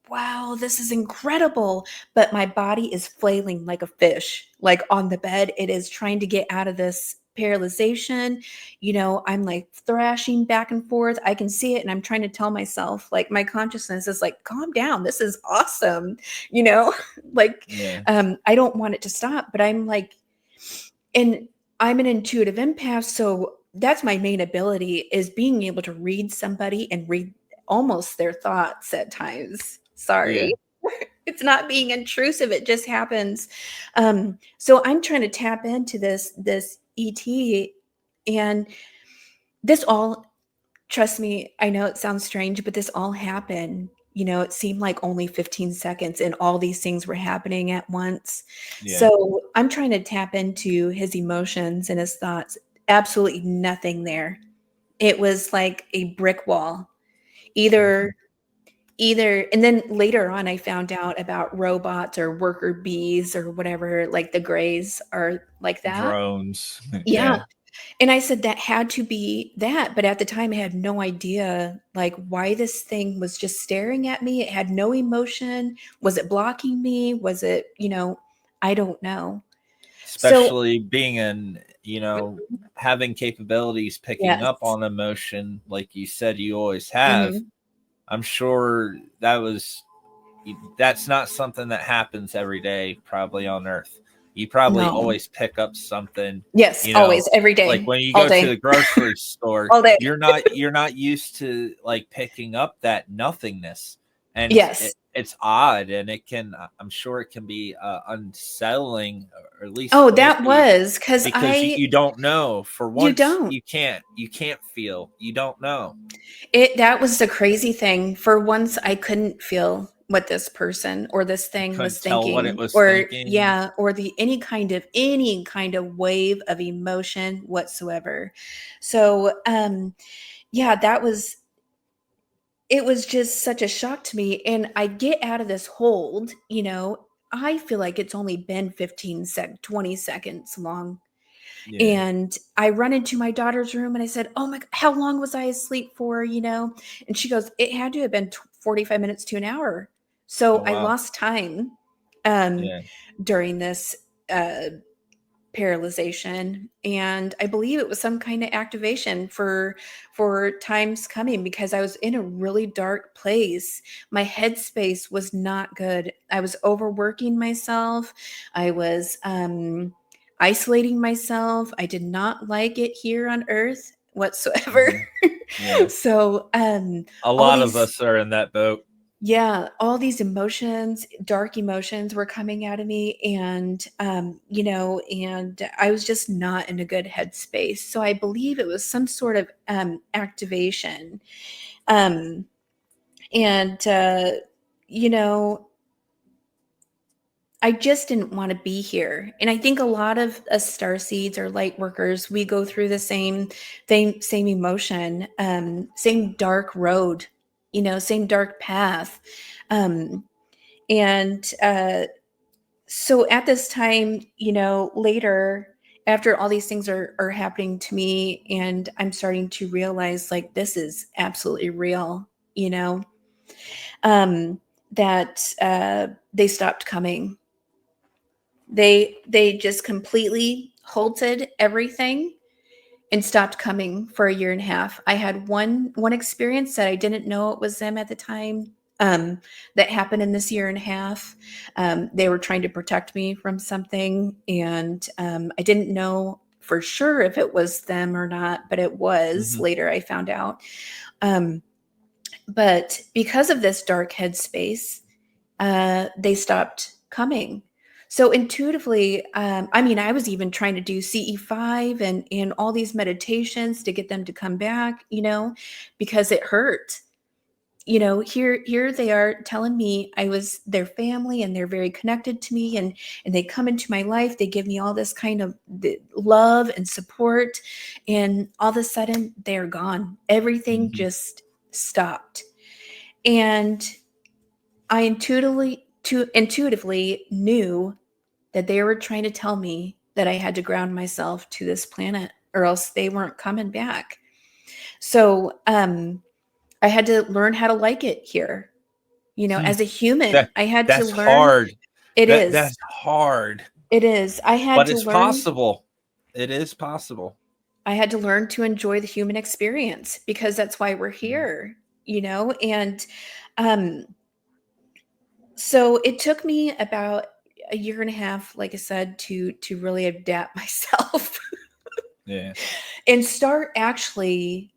wow, this is incredible. But my body is flailing like a fish, like on the bed. It is trying to get out of this paralyzation. I'm like thrashing back and forth. I can see it. And I'm trying to tell myself, like, my consciousness is like, calm down. This is awesome. Like, Yeah. I don't want it to stop, but I'm like, and I'm an intuitive empath. So that's my main ability, is being able to read somebody and read almost their thoughts at times. Sorry. Yeah. It's not being intrusive. It just happens. So I'm trying to tap into this ET, and this all, trust me, I know it sounds strange, but this all happened. It seemed like only 15 seconds and all these things were happening at once. Yeah. So I'm trying to tap into his emotions and his thoughts. Absolutely nothing there. It was like a brick wall. Either, and then later on, I found out about robots or worker bees or whatever, like the grays are like that. Drones. Yeah. And I said that had to be that. But at the time, I had no idea, like, why this thing was just staring at me. It had no emotion. Was it blocking me? Was it, I don't know. Especially being having capabilities picking Yes. up on emotion, like you said, you always have. Mhm. I'm sure that's not something that happens every day, probably on Earth. You probably No. always pick up something. Yes, always, every day. Like when you all go day. to the grocery store, All day. you're not used to like picking up that nothingness, and Yes. it's odd, and I'm sure it can be unsettling, or at least That was because you don't know. For once, you don't. you can't feel. You don't know. That was the crazy thing. For once, I couldn't feel what this person or this thing was Couldn't tell thinking, what it was or thinking. or the any kind of wave of emotion whatsoever. So, that was. It was just such a shock to me, and I get out of this hold. I feel like it's only been 20 seconds long. Yeah. And I run into my daughter's room and I said, "Oh my, how long was I asleep for?" And she goes, "It had to have been 45 minutes to an hour." So Oh, I wow. lost time Yeah. during this paralyzation, and I believe it was some kind of activation for times coming, because I was in a really dark place. My headspace was not good. I was overworking myself. I was isolating myself. I did not like it here on Earth whatsoever. Yeah. So A lot of us are in that boat. yeah, all these emotions, dark emotions were coming out of me, and and I was just not in a good headspace. So I believe it was some sort of activation. And I just didn't want to be here. And I think a lot of us starseeds or light workers, we go through the same thing, same emotion, same dark road, same dark path. And so at this time, later, after all these things are happening to me, and I'm starting to realize, like, this is absolutely real, that they stopped coming. They just completely halted everything and stopped coming for a year and a half. I had one experience that I didn't know it was them at the time. That happened in this year and a half. They were trying to protect me from something, and I didn't know for sure if it was them or not, but it was. Mhm. Later I found out. But because of this dark headspace, they stopped coming. So intuitively, I was even trying to do CE5 and all these meditations to get them to come back, because it hurt. Here they are telling me I was their family and they're very connected to me, and they come into my life. They give me all this kind of love and support, and all of a sudden they're gone. Everything just stopped. And I intuitively intuitively knew that they were trying to tell me that I had to ground myself to this planet or else they weren't coming back. So I had to learn how to like it here. Hmm. As a human, That I had to that's learn. hard. It is. That's hard, It is. but it's possible. It is possible. I had to learn to enjoy the human experience because that's why we're here, and um so it took me about a year and a half, like I said, to really adapt myself Yeah. and start actually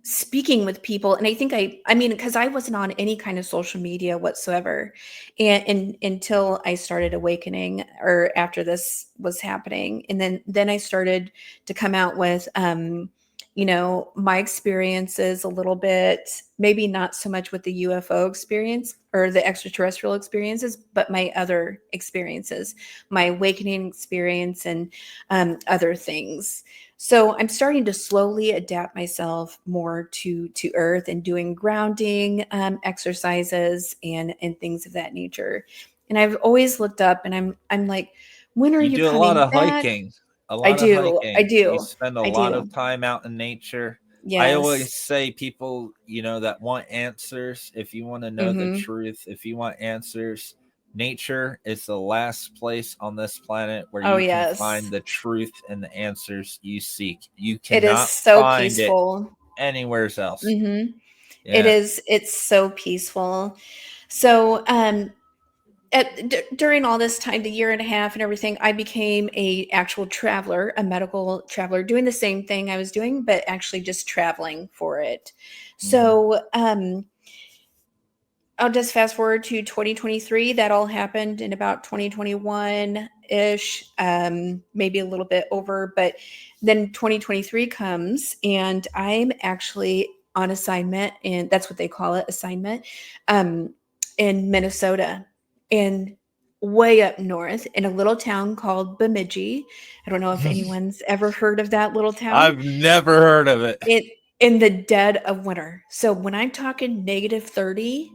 speaking with people. And I think I mean, because I wasn't on any kind of social media whatsoever, and until I started awakening, or after this was happening, and then I started to come out with my experiences a little bit, maybe not so much with the UFO experience or the extraterrestrial experiences, but my other experiences, my awakening experience, and other things. So I'm starting to slowly adapt myself more to Earth and doing grounding exercises and things of that nature. And I've always looked up, and I'm like, when are You you do a lot coming of back? hiking. A I lot of do, I hiking. You do, spend a I lot of do. time out in nature. I Yes. always say people, that want answers, if you want to know the Mm-hmm. truth, if you want answers, nature is the last place on this planet where Oh you can find yes, the truth and the answers you seek. You it is cannot so find it peaceful. anywhere else. Mm-hmm. It Yeah. is. It's so peaceful. So during all this time, the year and a half and everything, I became a actual traveler, a medical traveler, doing the same thing I was doing, but actually just traveling for it. Hmm. So I'll just fast forward to 2023. That all happened in about 2021 ish, maybe a little bit over, but then 2023 comes, and I'm actually on assignment, and that's what they call it, assignment, in Minnesota, and way up north in a little town called Bemidji. I don't know if anyone's ever heard of that little town. I've never heard of it. It in the dead of winter. So when I'm talking -30,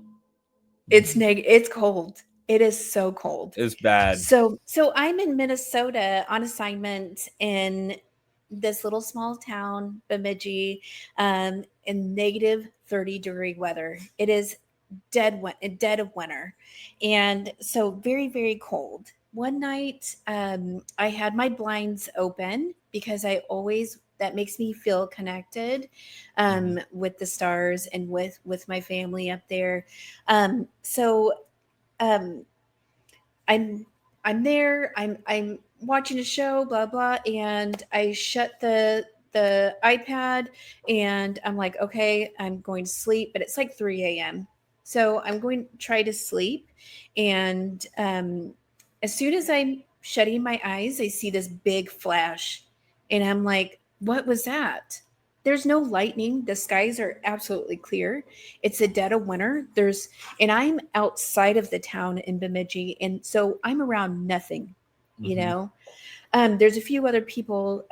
it's cold. It is so cold. It's bad. So I'm in Minnesota on assignment in this little small town, Bemidji, in -30-degree weather. It is dead of winter, and so very, very cold. One night, I had my blinds open because I always that makes me feel connected Mhm. with the stars and with my family up there. So um, I'm I'm there. I'm watching a show, blah blah, and I shut the iPad, and I'm like, okay, I'm going to sleep, but it's like 3 a.m. So I'm going to try to sleep, and as soon as I'm shutting my eyes, I see this big flash, and I'm like, what was that? There's no lightning. The skies are absolutely clear. It's a dead of winter. And I'm outside of the town in Bemidji, and so I'm around nothing, you Mhm. know. There's a few other people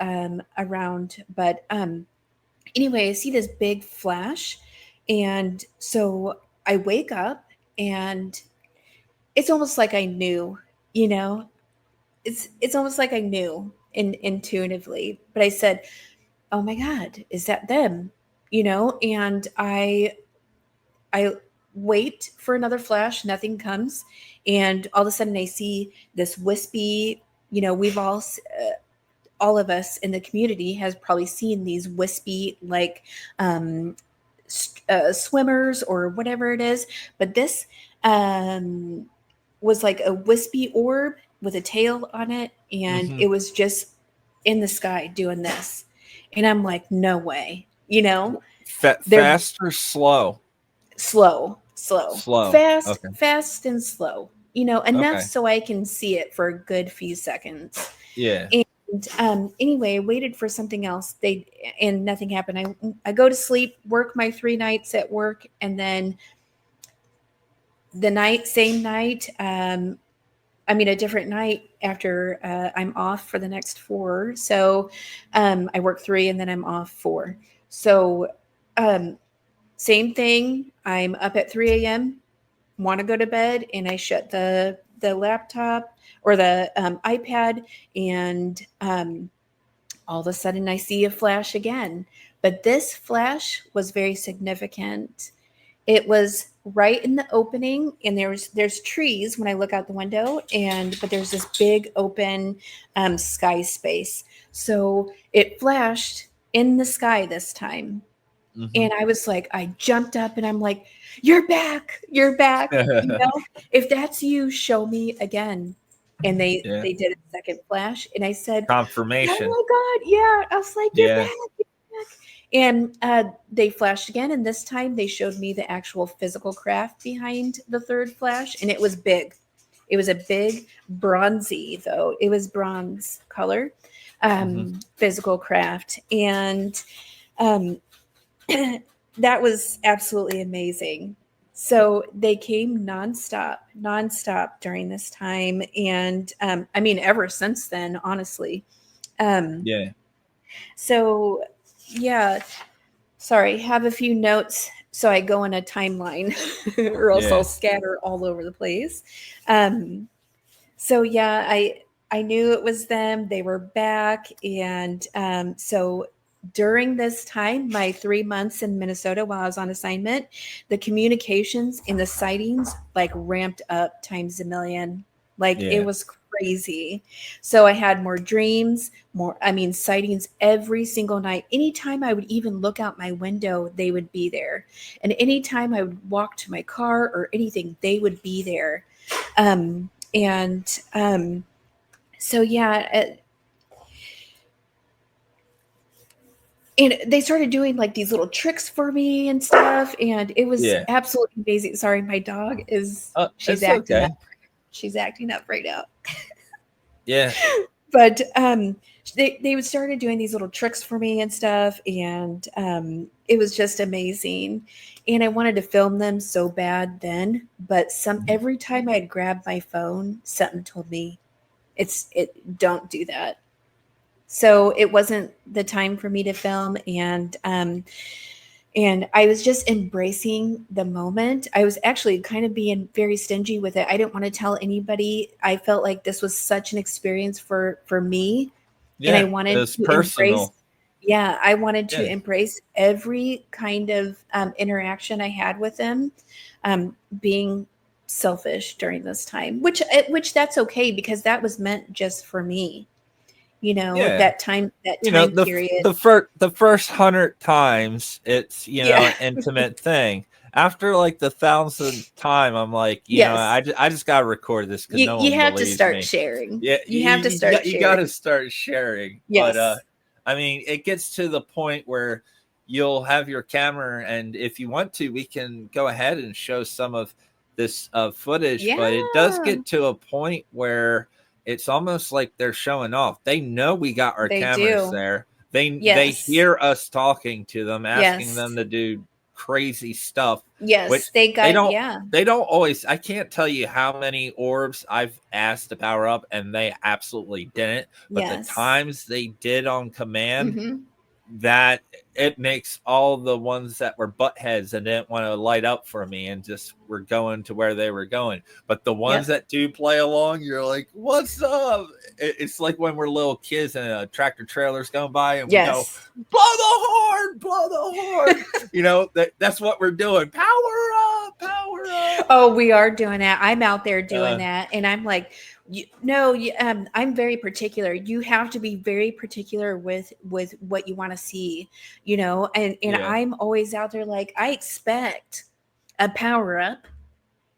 around, but anyway, I see this big flash, and so I wake up, and it's almost like I knew, you know. It's almost like I knew intuitively, but I said, "Oh my God, is that them?" And I wait for another flash, nothing comes, and all of a sudden I see this wispy. We've all of us in the community has probably seen these wispy, like swimmers or whatever it is, but this um, was like a wispy orb with a tail on it, and Mhm. it was just in the sky doing this, and I'm like, no way, they're Fast or slow? slow, Slow. fast, Okay. fast and slow, enough Okay. so I can see it for a good few seconds. Yeah. And anyway, I waited for something else. And nothing happened. I go to sleep, work my 3 nights at work, and then same night, a different night after I'm off for the next 4. So I work 3 and then I'm off 4. So um, same thing. I'm up at 3 a.m. want to go to bed, and I shut the laptop or the iPad, and all of a sudden I see a flash again. But this flash was very significant. It was right in the opening, and there's trees when I look out the window, but there's this big open sky space. So it flashed in the sky this time. And I was like, I jumped up and I'm like, you're back. You're back. If that's you, show me again. And they did a second flash. And I said, confirmation. Oh my God. Yeah. I was like, you're back. You're back. And they flashed again. And this time they showed me the actual physical craft behind the third flash. And it was big. It was a big bronzy, though. It was bronze color, physical craft. And that was absolutely amazing. So they came nonstop during this time. And I mean, ever since then, honestly. So, yeah. Sorry, have a few notes so I go in a timeline or else I'll scatter all over the place. So, yeah, I knew it was them. They were back. And so during this time, my 3 months in Minnesota while I was on assignment, the communications and the sightings like ramped up times a million. Like it was crazy. So I had more dreams, sightings every single night. Anytime I would even look out my window, they would be there. And anytime I would walk to my car or anything, they would be there. So yeah, and they started doing like these little tricks for me and stuff, and it was absolutely amazing. Sorry, my dog is she's acting up. She's acting up right now. But they would started doing these little tricks for me and stuff, and it was just amazing. And I wanted to film them so bad then, but every time I'd grab my phone, something told me don't do that. So it wasn't the time for me to film, and I was just embracing the moment. I was actually kind of being very stingy with it. I didn't want to tell anybody. I felt like this was such an experience for me, and I wanted to embrace. Yeah, I wanted to embrace every kind of interaction I had with them, being selfish during this time, which that's okay because that was meant just for me. That time period. The first 100 times it's an intimate thing. After like the 1,000th time, I'm like, I just gotta record this because no one have to believes start me. sharing. Yeah, you have to start. You got to start sharing. Yes. But I mean, it gets to the point where you'll have your camera, and if you want to, we can go ahead and show some of this footage. Yeah. But it does get to a point where it's almost like they're showing off. They know we got our cameras there. They hear us talking to them, asking them to do crazy stuff. Yes, which they don't always. I can't tell you how many orbs I've asked to power up and they absolutely didn't. But the times they did on command, that it makes all the ones that were buttheads and didn't want to light up for me and just were going to where they were going. But the ones that do play along, you're like, what's up? It's like when we're little kids and a tractor trailer's going by and we go, blow the horn. That's what we're doing. Power up. Oh, we are doing that. I'm out there doing that. And I'm like, I'm very particular. You have to be very particular with what you want to see, and I'm always out there like, I expect a power up,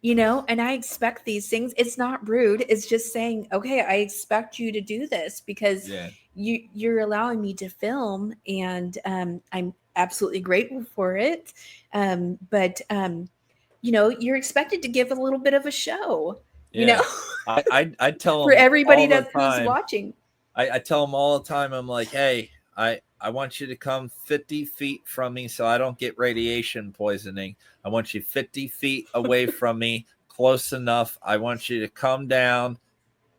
and I expect these things. It's not rude. It's just saying, okay, I expect you to do this because you're allowing me to film, and I'm absolutely grateful for it. But you're expected to give a little bit of a show. I tell them for everybody who's watching. I tell them all the time. I'm like, hey, I want you to come 50 feet from me so I don't get radiation poisoning. I want you 50 feet away from me, close enough. I want you to come down,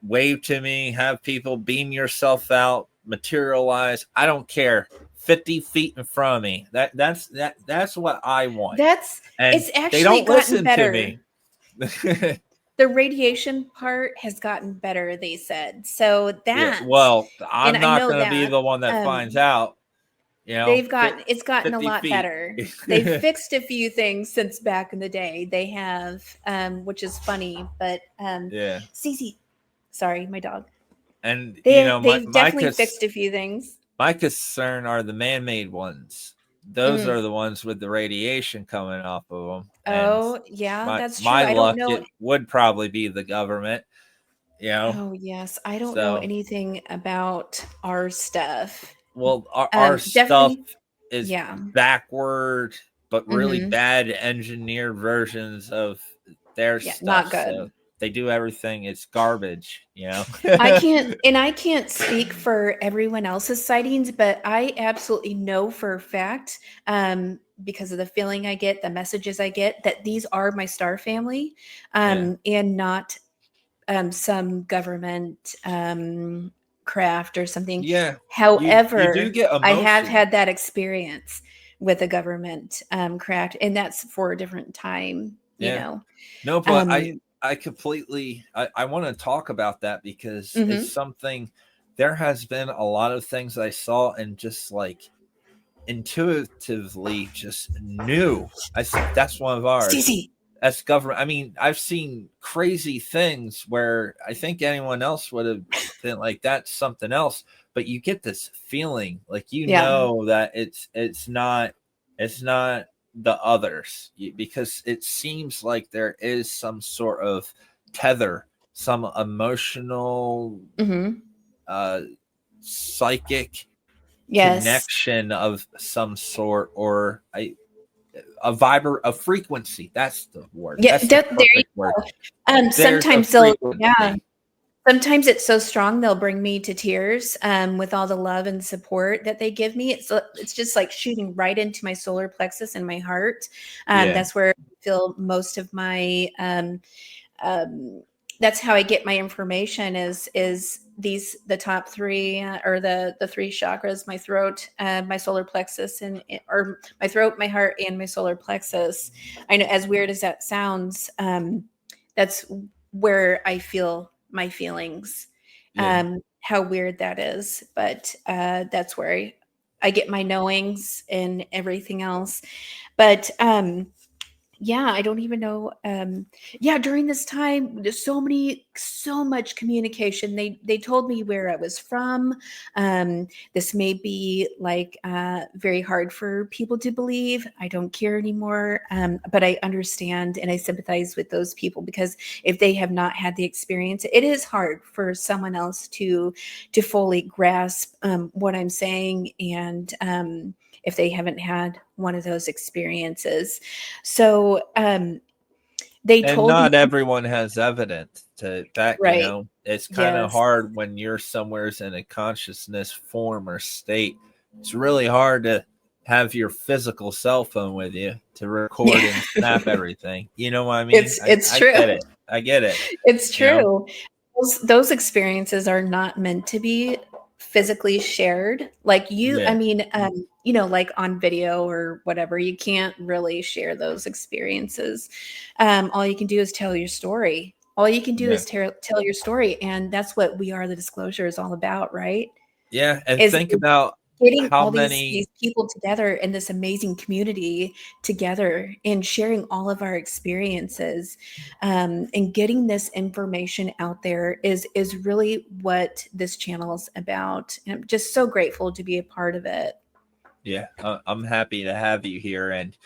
wave to me, have people beam yourself out, materialize. I don't care. 50 feet in front of me. That's what I want. It's actually they don't gotten listen better. to me. The radiation part has gotten better, they said. So Yeah. that, Well, and I'm I not know going to be that the one that finds out. You know, it's gotten a 50 lot feet. better. They've fixed a few things since back in the day. They have, which is funny, but Yeah. Cece, sorry, my dog. And you know, They've definitely fixed a few things. My concern are the man-made ones. Those are the ones with the radiation coming off of them. Oh, yeah, that's true. My I don't luck, know. it would probably be the government. You know. Oh, yes. I don't know anything about our stuff. Well, our stuff is yeah. backward, but really bad engineered versions of their stuff. Not good. So they do everything. It's garbage, you know. I can't speak for everyone else's sightings, but I absolutely know for a fact, because of the feeling I get, the messages I get, that these are my star family, and not some government craft or something. Yeah. However, you do get I have emotion. had that experience with a government craft, and that's for a different time. You know. No, but I completely I want to talk about that because it's something. There has been a lot of things I saw and just like intuitively just knew. I think that's one of ours. Stacey. That's government. I mean, I've seen crazy things where I think anyone else would have been like, that's something else. But you get this feeling like know that it's not the others, because it seems like there is some sort of tether, some emotional, psychic connection of some sort, or a frequency. That's the word. Yeah, that's the there you word. Go. Sometimes they'll, sometimes it's so strong they'll bring me to tears with all the love and support that they give me. It's just like shooting right into my solar plexus and my heart. That's where I feel most of my that's how I get my information is the top three, or the three chakras: my throat, my solar plexus, or my throat, my heart, and my solar plexus. I know, as weird as that sounds, that's where I feel my feelings. How weird that is, but that's where I get my knowings and everything else. But I don't even know. During this time, there's so much communication. They told me where I was from. This may be like very hard for people to believe. I don't care anymore. But I understand and I sympathize with those people, because if they have not had the experience, it is hard for someone else to fully grasp what I'm saying, and if they haven't had one of those experiences. So they told me, not everyone has evidence to that. Right. You know, it's kind of hard when you're somewhere's in a consciousness form or state. It's really hard to have your physical cell phone with you to record and snap everything. You know what I mean? It's true. I get it. It's true. Those experiences are not meant to be physically shared. Like I mean, like on video or whatever, you can't really share those experiences. All you can do is tell your story. All you can do is tell your story. And that's what We Are the Disclosure is all about, right? Yeah. And think about getting all these people together in this amazing community together and sharing all of our experiences, and getting this information out there is really what this channel is about. And I'm just so grateful to be a part of it. Yeah, I'm happy to have you here. And,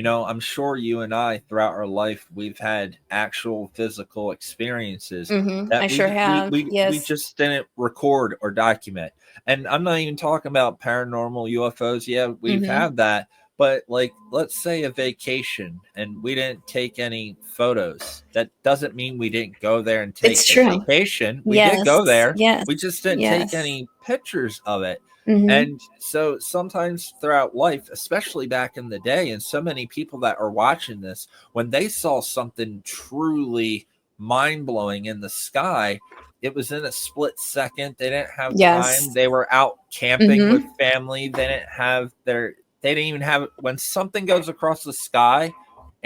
I'm sure you and I throughout our life, we've had actual physical experiences. That I sure have. We just didn't record or document. And I'm not even talking about paranormal UFOs. Yeah, we've had that. But like, let's say a vacation and we didn't take any photos. That doesn't mean we didn't go there and take a vacation. We did go there. Yes. We just didn't take any pictures of it. And so sometimes throughout life, especially back in the day, and so many people that are watching this, when they saw something truly mind-blowing in the sky, it was in a split second. They didn't have time. They were out camping with family. They didn't even have, when something goes across the sky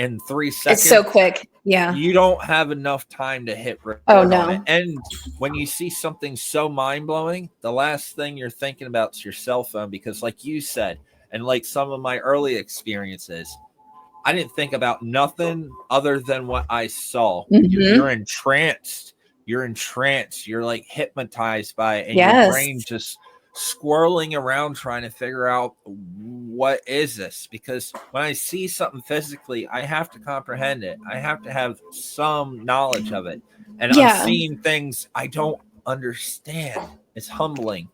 in 3 seconds. It's so quick. Yeah. You don't have enough time to hit record on it. And when you see something so mind-blowing, the last thing you're thinking about is your cell phone, because like you said, and like some of my early experiences, I didn't think about nothing other than what I saw. You're entranced. You're entranced. You're like hypnotized by it, and your brain just swirling around trying to figure out what is this, because when I see something physically, I have to comprehend it. I have to have some knowledge of it, and I'm seeing things I don't understand. It's humbling.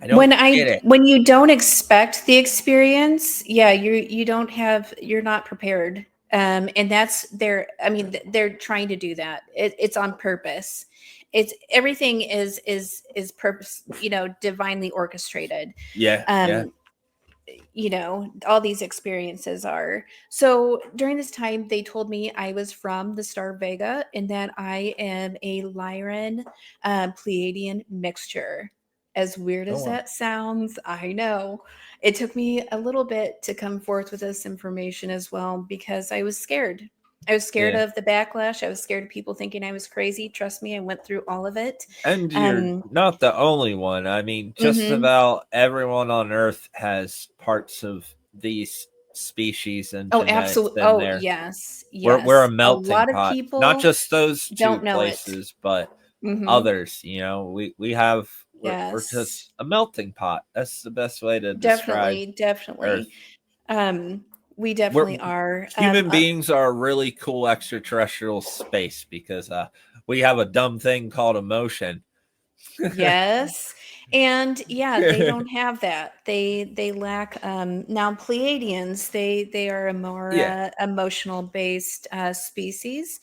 I don't get it. When you don't expect the experience, you're not prepared, and that's they're trying to do that. It's on purpose. It's everything is purpose, divinely orchestrated. All these experiences are. So during this time, they told me I was from the star Vega and that I am a Lyran Pleiadian mixture. As weird as that sounds, I know. It took me a little bit to come forth with this information as well, because I was scared. I was scared of the backlash. I was scared of people thinking I was crazy. Trust me, I went through all of it. And you're not the only one. I mean, just about everyone on Earth has parts of these species and absolutely. Yes. We're a melting pot. A lot pot. of people not just those two don't know places, but others. We have. We're just a melting pot. That's the best way to describe. Definitely. We definitely are. Human beings are a really cool extraterrestrial space, because we have a dumb thing called emotion. Yes. And they don't have that. They lack now Pleiadians, they are a more emotional based species.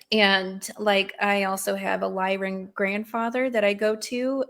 And like I also have a Lyran grandfather that I go to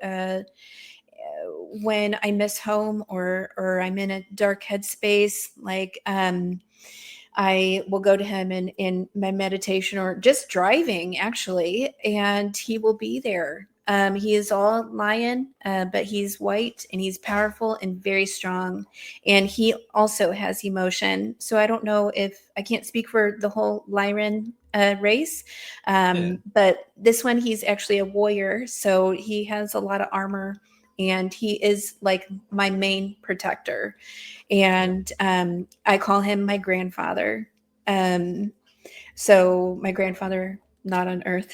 when I miss home or I'm in a dark headspace. Like I will go to him in my meditation or just driving, actually, and he will be there. He is all lion, but he's white and he's powerful and very strong. And he also has emotion. So I don't know if I can't speak for the whole Lyran race. But this one, he's actually a warrior. So he has a lot of armor and he is like my main protector. And I call him my grandfather. So my grandfather, not on Earth.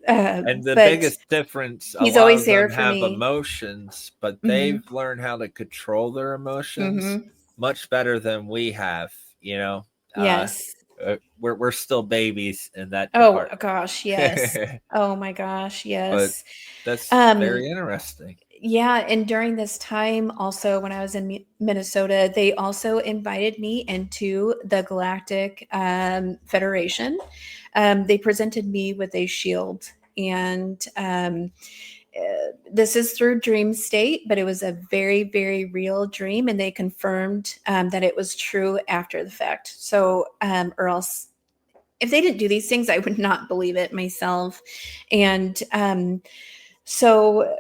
And the biggest difference, he's always there for have me. Emotions, but they've learned how to control their emotions much better than we have. Yes. We're still babies in that department. Gosh, yes. Oh my gosh, yes. But that's very interesting. Yeah, and during this time, also when I was in Minnesota, they also invited me into the Galactic Federation. They presented me with a shield, and this is through dream state, but it was a very, very real dream, and they confirmed that it was true after the fact. So, or else, if they didn't do these things, I would not believe it myself. And so,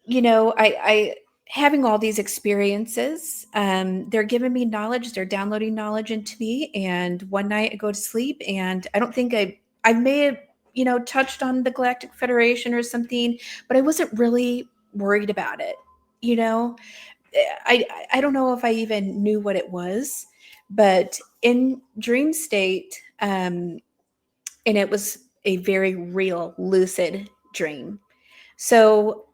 I having all these experiences, they're giving me knowledge, they're downloading knowledge into me. And one night I go to sleep and I don't think I may have, touched on the Galactic Federation or something, but I wasn't really worried about it. I don't know if I even knew what it was, but in dream state, and it was a very real lucid dream. So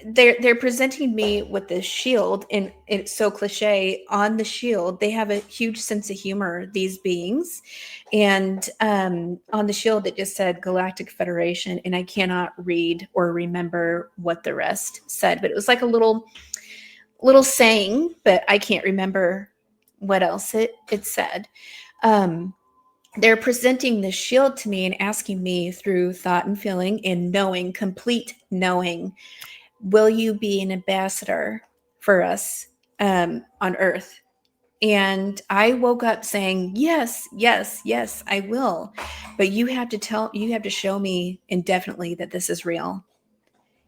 they're presenting me with this shield, and it's so cliche. On the shield, they have a huge sense of humor, these beings, and on the shield it just said Galactic Federation, and I cannot read or remember what the rest said, but it was like a little saying, but I can't remember what else it said. They're presenting the shield to me and asking me through thought and feeling and knowing, complete knowing, will you be an ambassador for us on Earth? And I woke up saying, yes, I will. But you have to show me indefinitely that this is real,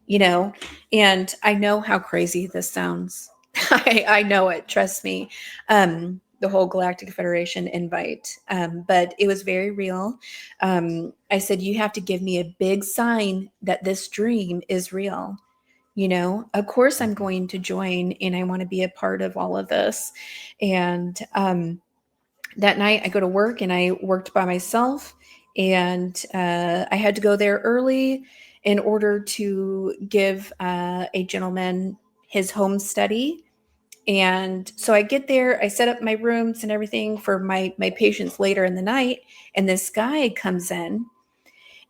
and I know how crazy this sounds. I know it, trust me. the whole Galactic Federation invite. But it was very real. I said, you have to give me a big sign that this dream is real. You know, of course I'm going to join and I want to be a part of all of this. And that night I go to work and I worked by myself, and I had to go there early in order to give a gentleman his home study. And so I get there, I set up my rooms and everything for my patients later in the night. And this guy comes in,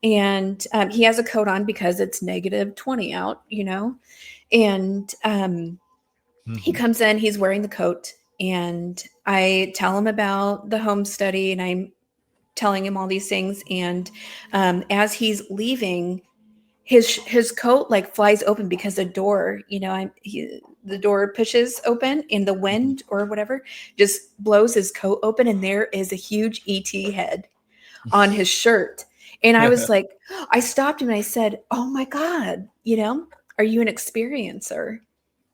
and he has a coat on because it's -20 out, you know. And he comes in, he's wearing the coat, and I tell him about the home study, and I'm telling him all these things. And as he's leaving, his coat like flies open because the door, you know, the door pushes open, and the wind or whatever just blows his coat open, and there is a huge ET head on his shirt. And I was like, I stopped him and I said, "Oh my God, you know, are you an experiencer?"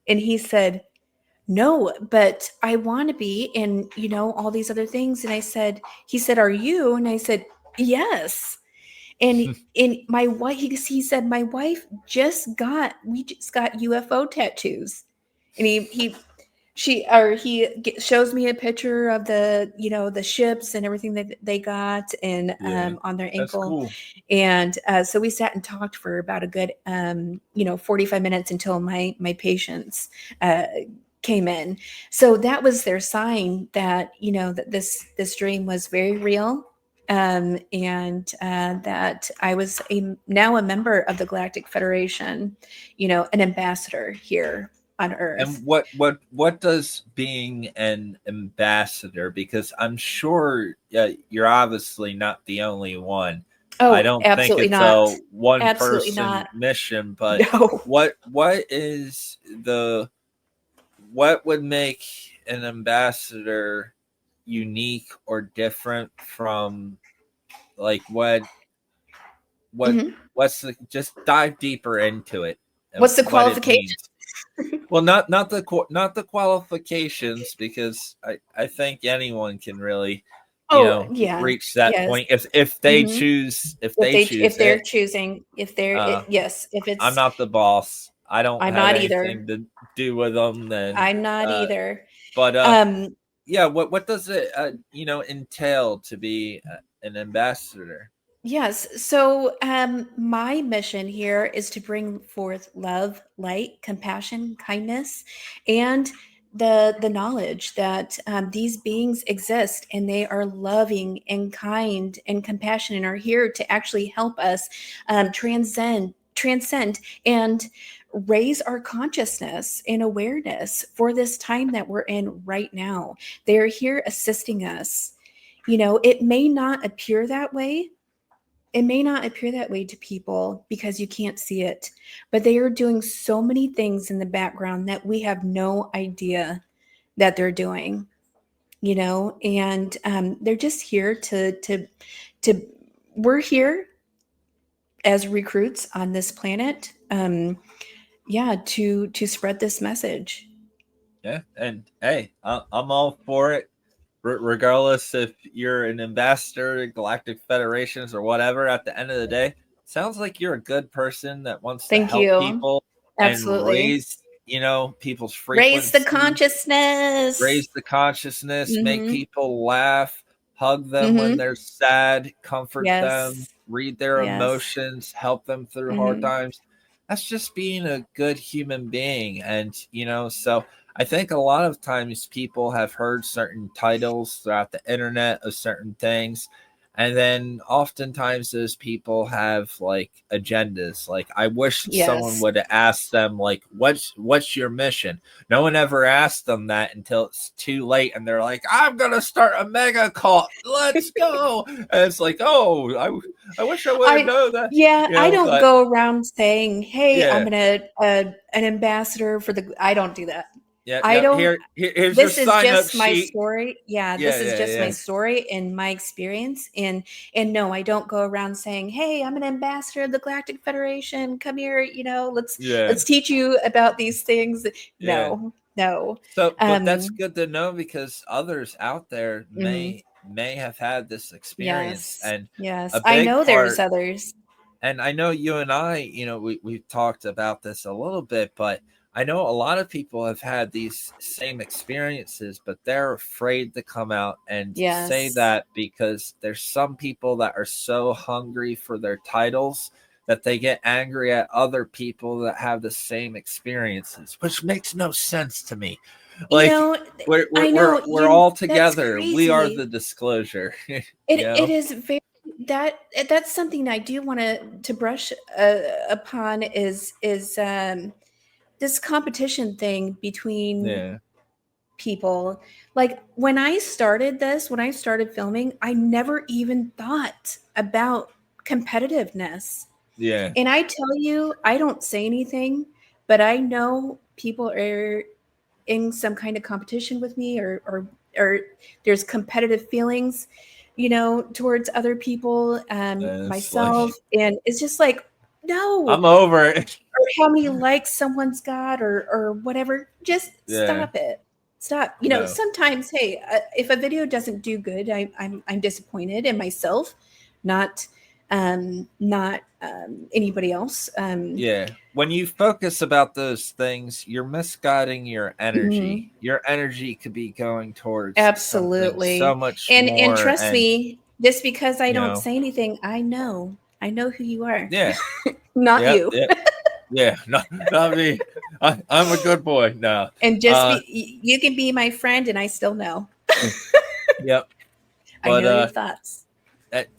And he said, "No, but I want to be," and you know, all these other things. And he said, "Are you?" And I said, "Yes." And in my wife, he said, we just got UFO tattoos. And he shows me a picture of the, you know, the ships and everything that they got, and on their ankle. Cool. And so we sat and talked for about a good 45 minutes until my patients came in. So that was their sign that, you know, that this dream was very real. And that I was now a member of the Galactic Federation, you know, an ambassador here on Earth. And what does being an ambassador? Because I'm sure you're obviously not the only one. Oh, I don't think it's not. a one Absolutely person not. mission, but No. what would make an ambassador unique or different from, like, what's the, just dive deeper into it. What's the qualification? Well, not the qualifications, because I think anyone can really reach that point if they choose if they're choosing, if they're yes, if it's, I'm not the boss. I don't I'm have not anything either. to do with them. Then I'm not either. But yeah, what does it entail to be an ambassador? Yes. So my mission here is to bring forth love, light, compassion, kindness, and the knowledge that these beings exist, and they are loving and kind and compassionate, and are here to actually help us transcend and raise our consciousness and awareness for this time that we're in right now. They are here assisting us. You know, it may not appear that way. It may not appear that way to people because you can't see it, but they are doing so many things in the background that we have no idea that they're doing, you know, and they're just here to we're here as recruits on this planet, to spread this message. Yeah, and hey, I'm all for it. Regardless if you're an ambassador, Galactic Federations, or whatever, at the end of the day, sounds like you're a good person that wants to help people. Absolutely. And raise, people's frequency. Raise the consciousness. Make people laugh, hug them when they're sad, comfort them, read their emotions, help them through hard times. That's just being a good human being. And, so I think a lot of times people have heard certain titles throughout the internet of certain things. And then oftentimes those people have like agendas. Like, I wish someone would have asked them, like, what's your mission? No one ever asked them that until it's too late. And they're like, I'm going to start a mega cult. Let's go. And it's like, oh, I wish I would have known that. Yeah, I don't go around saying, hey, I'm an ambassador for I don't do that. Yeah, I don't. Here's this your is sign just up my sheet. story. This is just my story and my experience. And no, I don't go around saying, "Hey, I'm an ambassador of the Galactic Federation. Come here, let's teach you about these things." No, No. So, but that's good to know because others out there Mhm. may have had this experience, Yes. and Yes. a I big know there's part. others. And I know you and I, we've talked about this a little bit, but I know a lot of people have had these same experiences, but they're afraid to come out and say Yes. that because there's some people that are so hungry for their titles that they get angry at other people that have the same experiences, which makes no sense to me. You Like know, I we're know all that's together. We are the crazy. disclosure. you It know? is very that's something I do want to brush upon is this competition thing between Yeah. people. Like when I started filming, I never even thought about competitiveness. Yeah. And I tell you, I don't say anything, but I know people are in some kind of competition with me, or there's competitive feelings, towards other people, It's myself, like and it's just like, no, I'm over it. or how many likes someone's got, or whatever. Just Yeah. stop it. Stop. No. Sometimes, hey, if a video doesn't do good, I'm disappointed in myself, not anybody else. Yeah. When you focus about those things, you're misguiding your energy. Mhm. Your energy could be going towards something so Absolutely. much And more. trust And me, just because I you don't know, say anything, I know who you are. yeah, Not yep, you. yep, yeah. Not me. I'm a good boy. No. And just Uh, you can be my friend and I still know. yep. I But know your thoughts.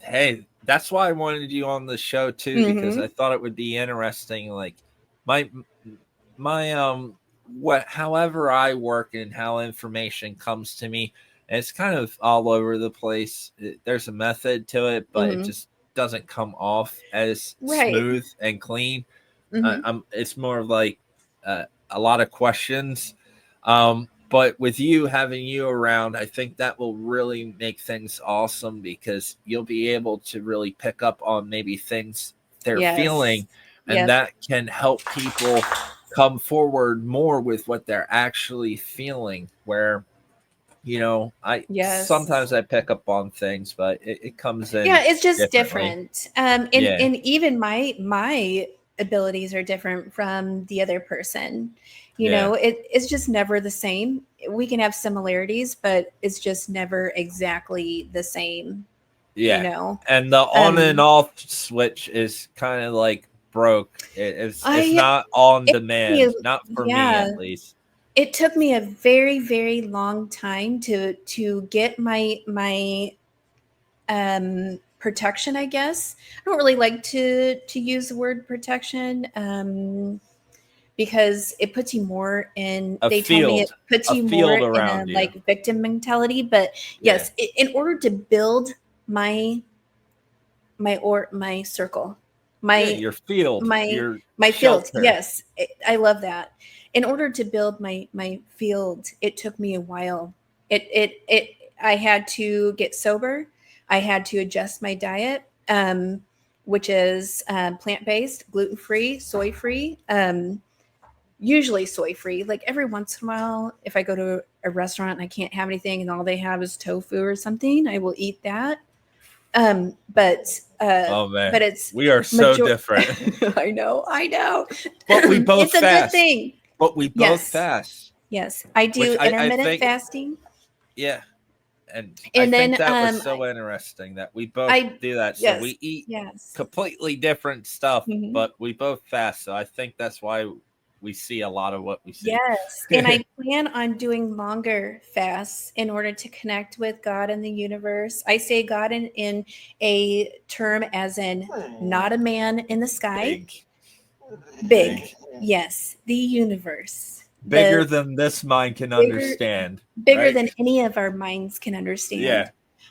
hey, that's why I wanted you on the show too, because I Mhm. thought it would be interesting. Like my my what however I work and how information comes to me, and it's kind of all over the place. There's a method to it, but it Mhm. just doesn't come off as Right. smooth and clean. Mhm. It's more of like a lot of questions. But with you having you around, I think that will really make things awesome because you'll be able to really pick up on maybe things they're Yes. feeling, and Yep. that can help people come forward more with what they're actually feeling. Where I Yes. sometimes I pick up on things, but it comes Yeah, in it's just differently. different. Yeah, And even my abilities are different from the other person. yeah. It's just never the same. We can have similarities, but it's just never exactly the same, you Yeah, know. and the on and Um off switch is kind of like broke. It's I not on it took me demand, not for me yeah, at least. it took me a very, very long time to get my protection, I guess. I don't really like to use the word protection, because it puts you more in, A they tell me it field, puts a you more field in a around you. like victim mentality. But Yeah, yes, in order to build my my circle, yeah. my Your field, my your my field, shelter. yes, I love that. In order to build my field, it took me a while. It I had to get sober. I had to adjust my diet, which is plant-based, gluten-free, soy-free, usually soy-free. Like every once in a while, if I go to a restaurant and I can't have anything and all they have is tofu or something, I will eat that. Um, but Oh but man, it's we are so major. different, I know. but we both It's a good fast. thing. But we both Yes, fast, yes. I which do I intermittent think, fasting, yeah. And I and think then that was so interesting that we both I do that. So yes, we eat yes. completely different stuff, Mhm. but we both fast. So I think that's why we see a lot of what we see. Yes, and I plan on doing longer fasts in order to connect with God and the universe. I say God in a term as in not a man in the sky, Big, big. big, Yes, the universe. bigger The than this mind can bigger understand, bigger right? than any of our minds can understand.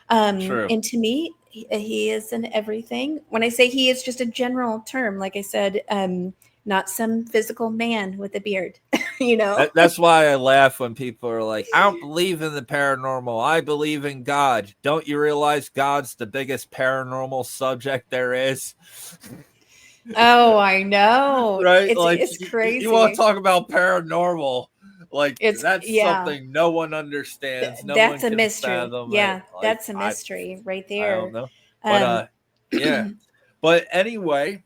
Yeah, true. And to me, he is in everything. When I say he, is just a general term. Like I said, not some physical man with a beard, you know? That's why I laugh when people are like, I don't believe in the paranormal. I believe in God. Don't you realize God's the biggest paranormal subject there is? Oh, I know. Right? It's Like, it's you want to crazy. talk about paranormal. Like It's that's something no one understands. No one That's a can mystery. fathom Yeah, it. Like, that's a mystery right I don't there. know. But Um, yeah. But anyway,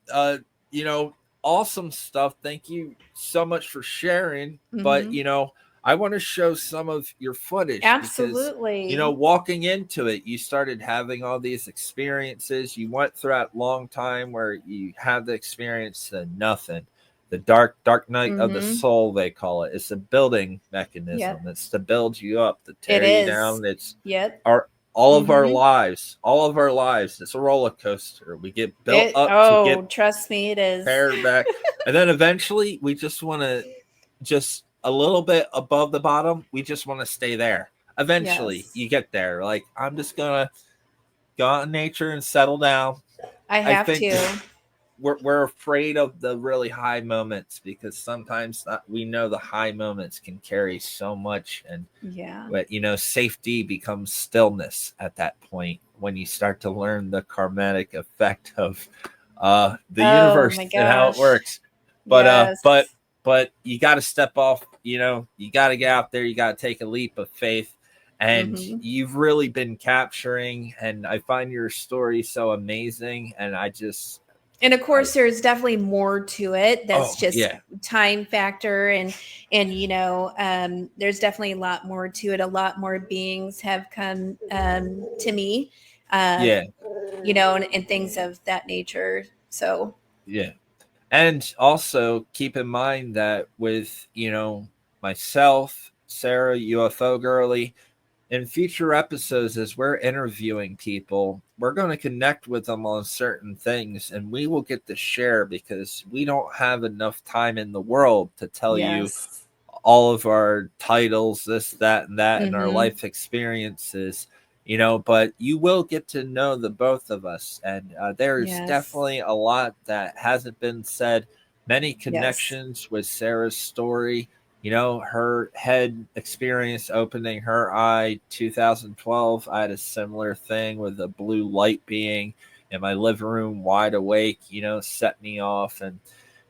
you know, awesome stuff. Thank you so much for sharing. But mhm. you know, I want to show some of your footage because you know, Absolutely. walking into it, you started having all these experiences. You went through that long time where you had the experience to nothing. The dark night of the Mhm. soul, they call it. It's a building Yep. mechanism. It's to build you up, to It tear you is. down. It's Yep. our all of our Mhm. lives, all of our lives. It's a roller coaster. We get built It up to oh, get trust me, it is. pared back, and then eventually we just want to just a little bit above the bottom. We just want to stay there. Eventually, Yes. you get there. Like I'm just gonna go out in nature and settle down. I I have think to. we're afraid of the really high moments because sometimes we know the high moments can carry so much, and Yeah. but you know, safety becomes stillness at that point when you start to learn the karmatic effect of the Oh universe my and how it gosh. works. But Yes. but you got to step off. You know, you got to get out there. You got to take a leap of faith. And Mhm. you've really been capturing, and I find your story so amazing. And And of I, course there's definitely more to it. That's oh just yeah, time factor and you know, there's definitely a lot more to it. A lot more beings have come to me. Uh, yeah, you know, and things of that nature. So yeah. And also keep in mind that with, you know, myself, Sarah, UFOGirly, in future episodes, as we're interviewing people, we're going to connect with them on certain things and we will get to share because we don't have enough time in the world to tell you yes. all of our titles, this, that, and that, and our Mm-hmm. life experiences, you know, but you will get to know the both of us. And there's Yes. definitely a lot that hasn't been said, many Yes. connections with Sarah's story. You know, her head experience opening her eye 2012. I had a similar thing with a blue light being in my living room, wide awake, you know, set me off. And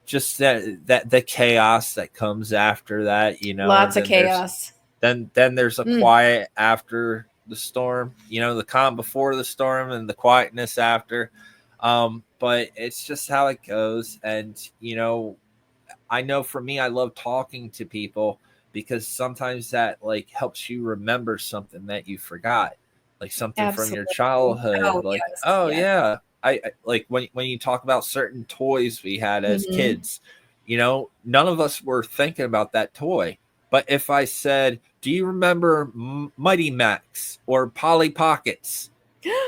just that the chaos that comes after that, you know, and Lots of then chaos. there's a Mm, quiet after the storm, you know, the calm before the storm and the quietness after. But it's just how it goes. And you know, I know for me, I love talking to people because sometimes that like helps you remember something that you forgot, like something from your absolutely. childhood. Oh Like, yes. oh Yes. yeah, I like when you talk about certain toys we had as Mm-hmm. kids. You know, none of us were thinking about that toy. But if I said, "Do you remember Mighty Max or Polly Pockets?"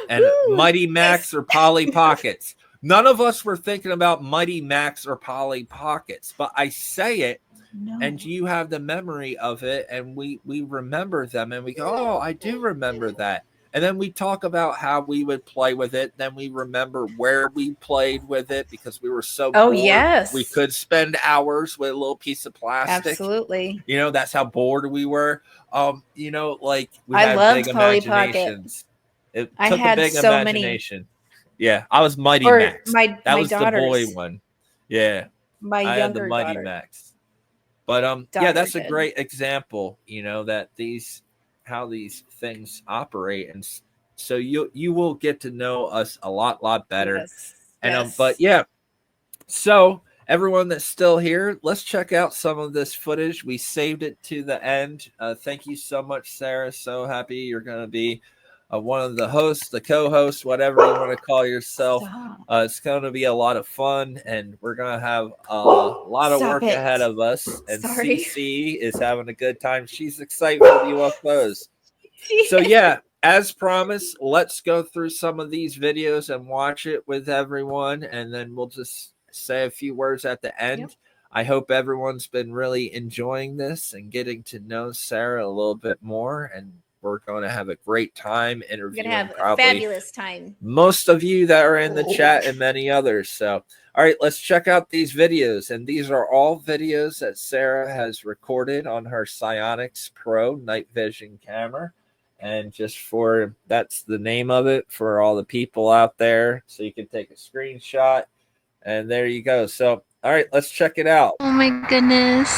and Woo, Mighty yes. Max or Polly Pockets. None of us were thinking about Mighty Max or Polly Pockets, but I say it No. and you have the memory of it and we remember them and we go, "Oh, I do remember that." And then we talk about how we would play with it. Then we remember where we played with it because we were so Oh bored. We yes. could spend hours with a little piece of plastic. Absolutely. You know, that's how bored we were. You know, like we I had big loved Polly Pocket. imaginations. It I took a had big so many. imagination. Yeah, I was Mighty Or Max. my That my was the boy daughters, one. Yeah, my I had the younger Mighty Max. But yeah, daughter that's a did. great example, you know, that these how these things operate and so you will get to know us a lot better. Yes. And Yes. but yeah, so everyone that's still here, let's check out some of this footage. We saved it to the end. Thank you so much, Sarah. So happy you're going to be one of the hosts, the co-hosts, whatever you want to call yourself. Stop. It's going to be a lot of fun, and we're going to have a lot of Stop work ahead it. of us. And Sorry. CC is having a good time. She's excited for the UFOs. So yeah, as promised, let's go through some of these videos and watch it with everyone, and then we'll just say a few words at the end. Yep. I hope everyone's been really enjoying this and getting to know Sarah a little bit more, and we're going to have a great time We're gonna interviewing have a probably fabulous time. most of you that are in the chat and many others. So, all right, let's check out these videos. And these are all videos that Sarah has recorded on her Psionics Pro night vision camera. And just for that's the name of it for all the people out there. So you can take a screenshot. And there you go. So, all right, let's check it out. Oh my goodness.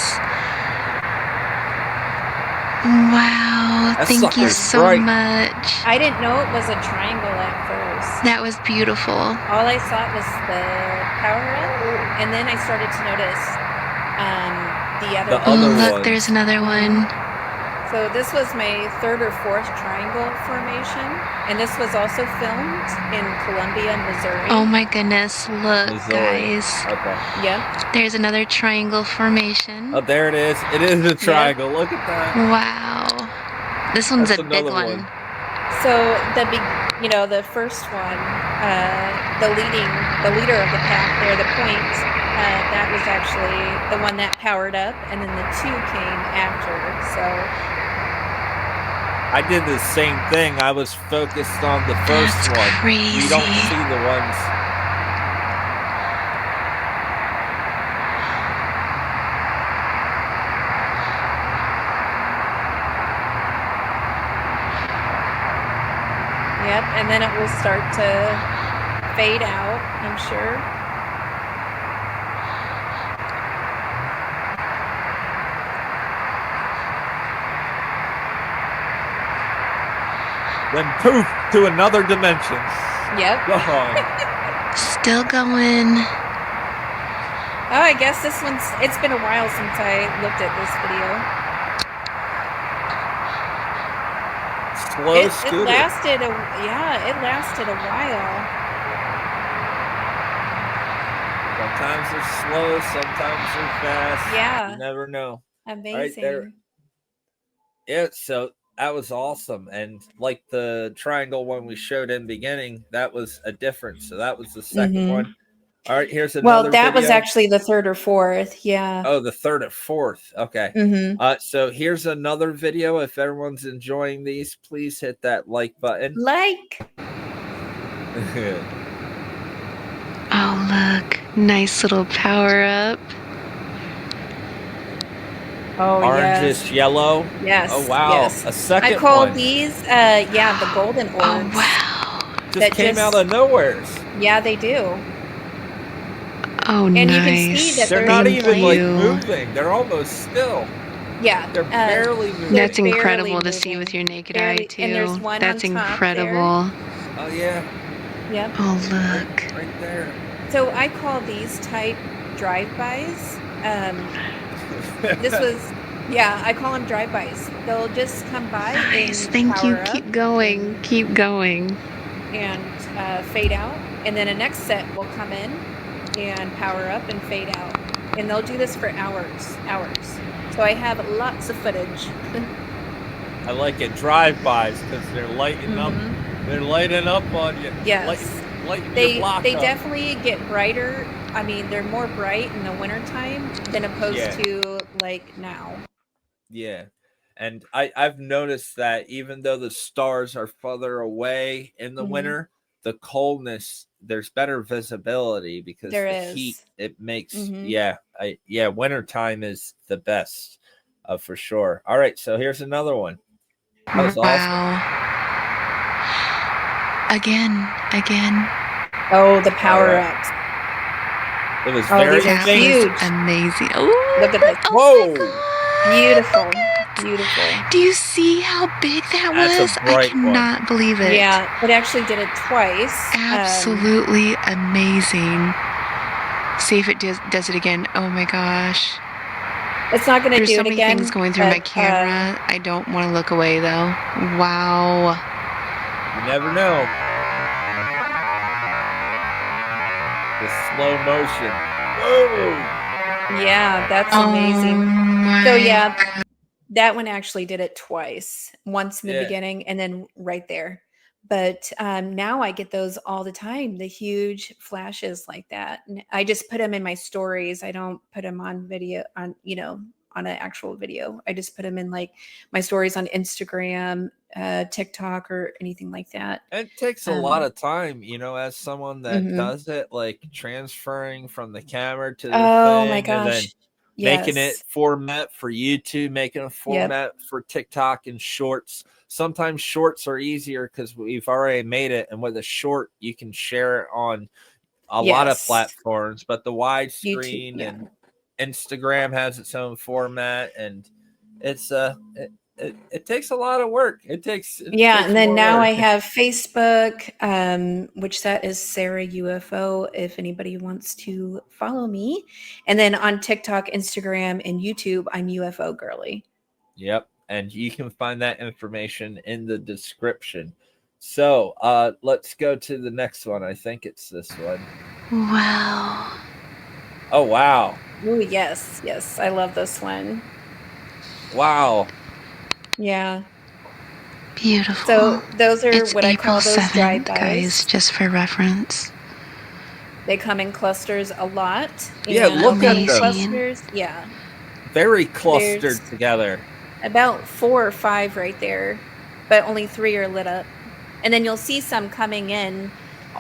Wow. That Thank you sucker's so bright. much. I didn't know it was a triangle at first. That was beautiful. All I saw was the power up, and then I started to notice the other. The Oh, other look, ones. there's another one. So this was my third or fourth triangle formation, and this was also filmed in Columbia, Missouri. Oh my goodness, look, Missouri. guys. Okay. Yep. There's another triangle formation. Oh, there it is. It is a triangle. Look at that. Wow. This one's That's a big another one. So the first one, the leader of the pack there, the point, that was actually the one that powered up, and then the two came after. So I did the same thing. I was focused on the first That's one. crazy. You don't see the ones. yep, and then it will start to fade out, I'm sure. Then poof to another dimension. Yep. Gone. Still going. Oh, I guess it's been a while since I looked at this video. Slow It scooter. lasted a while. Sometimes they're slow, sometimes they're fast. Yeah. You never know. Amazing. Right there. Yeah, so that was awesome. And like the triangle one we showed in the beginning, that was a difference. So that was the 2nd one. All right, here's another Well, that was video. actually the third or fourth. Yeah. Oh, the third or fourth. Okay. So here's another video. If everyone's enjoying these, please hit that like button. Like. Oh, look. Nice little power up. Oh, Orangish yellow. Yes. Oh, wow. Yes. A second I call one. these, the golden orbs. Oh, wow. Just came out of nowheres. Yeah, they do. Oh, And nice. you can see that They're not Thank even like you. moving. They're almost still. Yeah. They're barely moving. they're That's incredible barely to see moving. with your naked Barely- eye, too. and there's one That's on top incredible. Oh, yeah. Yep. Oh, look. Right there. So I call these type drive-bys. This was, I call them drive-bys. They'll just come by Nice. and Thank you. power up Keep going. Keep going. and fade out. And then a next set will come in and power up and fade out. And they'll do this for hours. So I have lots of footage. I like it drive-bys because they're lighting up. They're lighting up on you. Yes. Lighting They your block up. definitely get brighter. I mean, they're more bright in the wintertime than opposed to like now. Yeah. And I've noticed that even though the stars are further away in the winter, the coldness, there's better visibility because There the is. heat, it makes, wintertime is the best for sure. All right, so here's another one. That was Wow. Again. Oh, the power ups. It was Oh, very these are faint. huge. Amazing. Oh, Look at this. oh my Whoa. God. Beautiful. Look at it. Beautiful. Do you see how big that That's a was? I bright one. cannot believe it. Yeah, it actually did it twice. Absolutely amazing. See if it does it again. Oh my gosh. It's not going to There's do so it many again. things going through my but, camera. I don't want to look away though. Wow. You never know. The slow motion. Whoa. Yeah, that's Oh amazing. my So yeah, that one actually did it twice. Once in the Yeah. beginning and then right there. But now I get those all the time, the huge flashes like that. And I just put them in my stories. I don't put them on video on an actual video. I just put them in like my stories on Instagram, TikTok, or anything like that. It takes a lot of time, as someone that does it, like transferring from the camera to the thing, My and then gosh. making it Yes. format for YouTube, making a format for TikTok and shorts. Sometimes shorts are easier because we've already made it, and with a short, you can share it on a lot of Yes. platforms. But the widescreen YouTube, and Instagram has its own format, and it's it takes a lot of work. It takes And takes then more now work. I have Facebook, which that is Sarah UFO, if anybody wants to follow me. And then on TikTok, Instagram, and YouTube, I'm UFOGirly. Yep, and you can find that information in the description. So let's go to the next one. I think it's this one. Wow. Oh wow. Oh yes, yes, I love this one. Wow. Yeah. Beautiful. So those are It's what I April call those 7th, drive-bys. guys, just for reference. They come in clusters a lot. Yeah, And look at in them. clusters. Yeah. Very clustered There's together. about 4 or 5 right there, but only 3 are lit up. And then you'll see some coming in,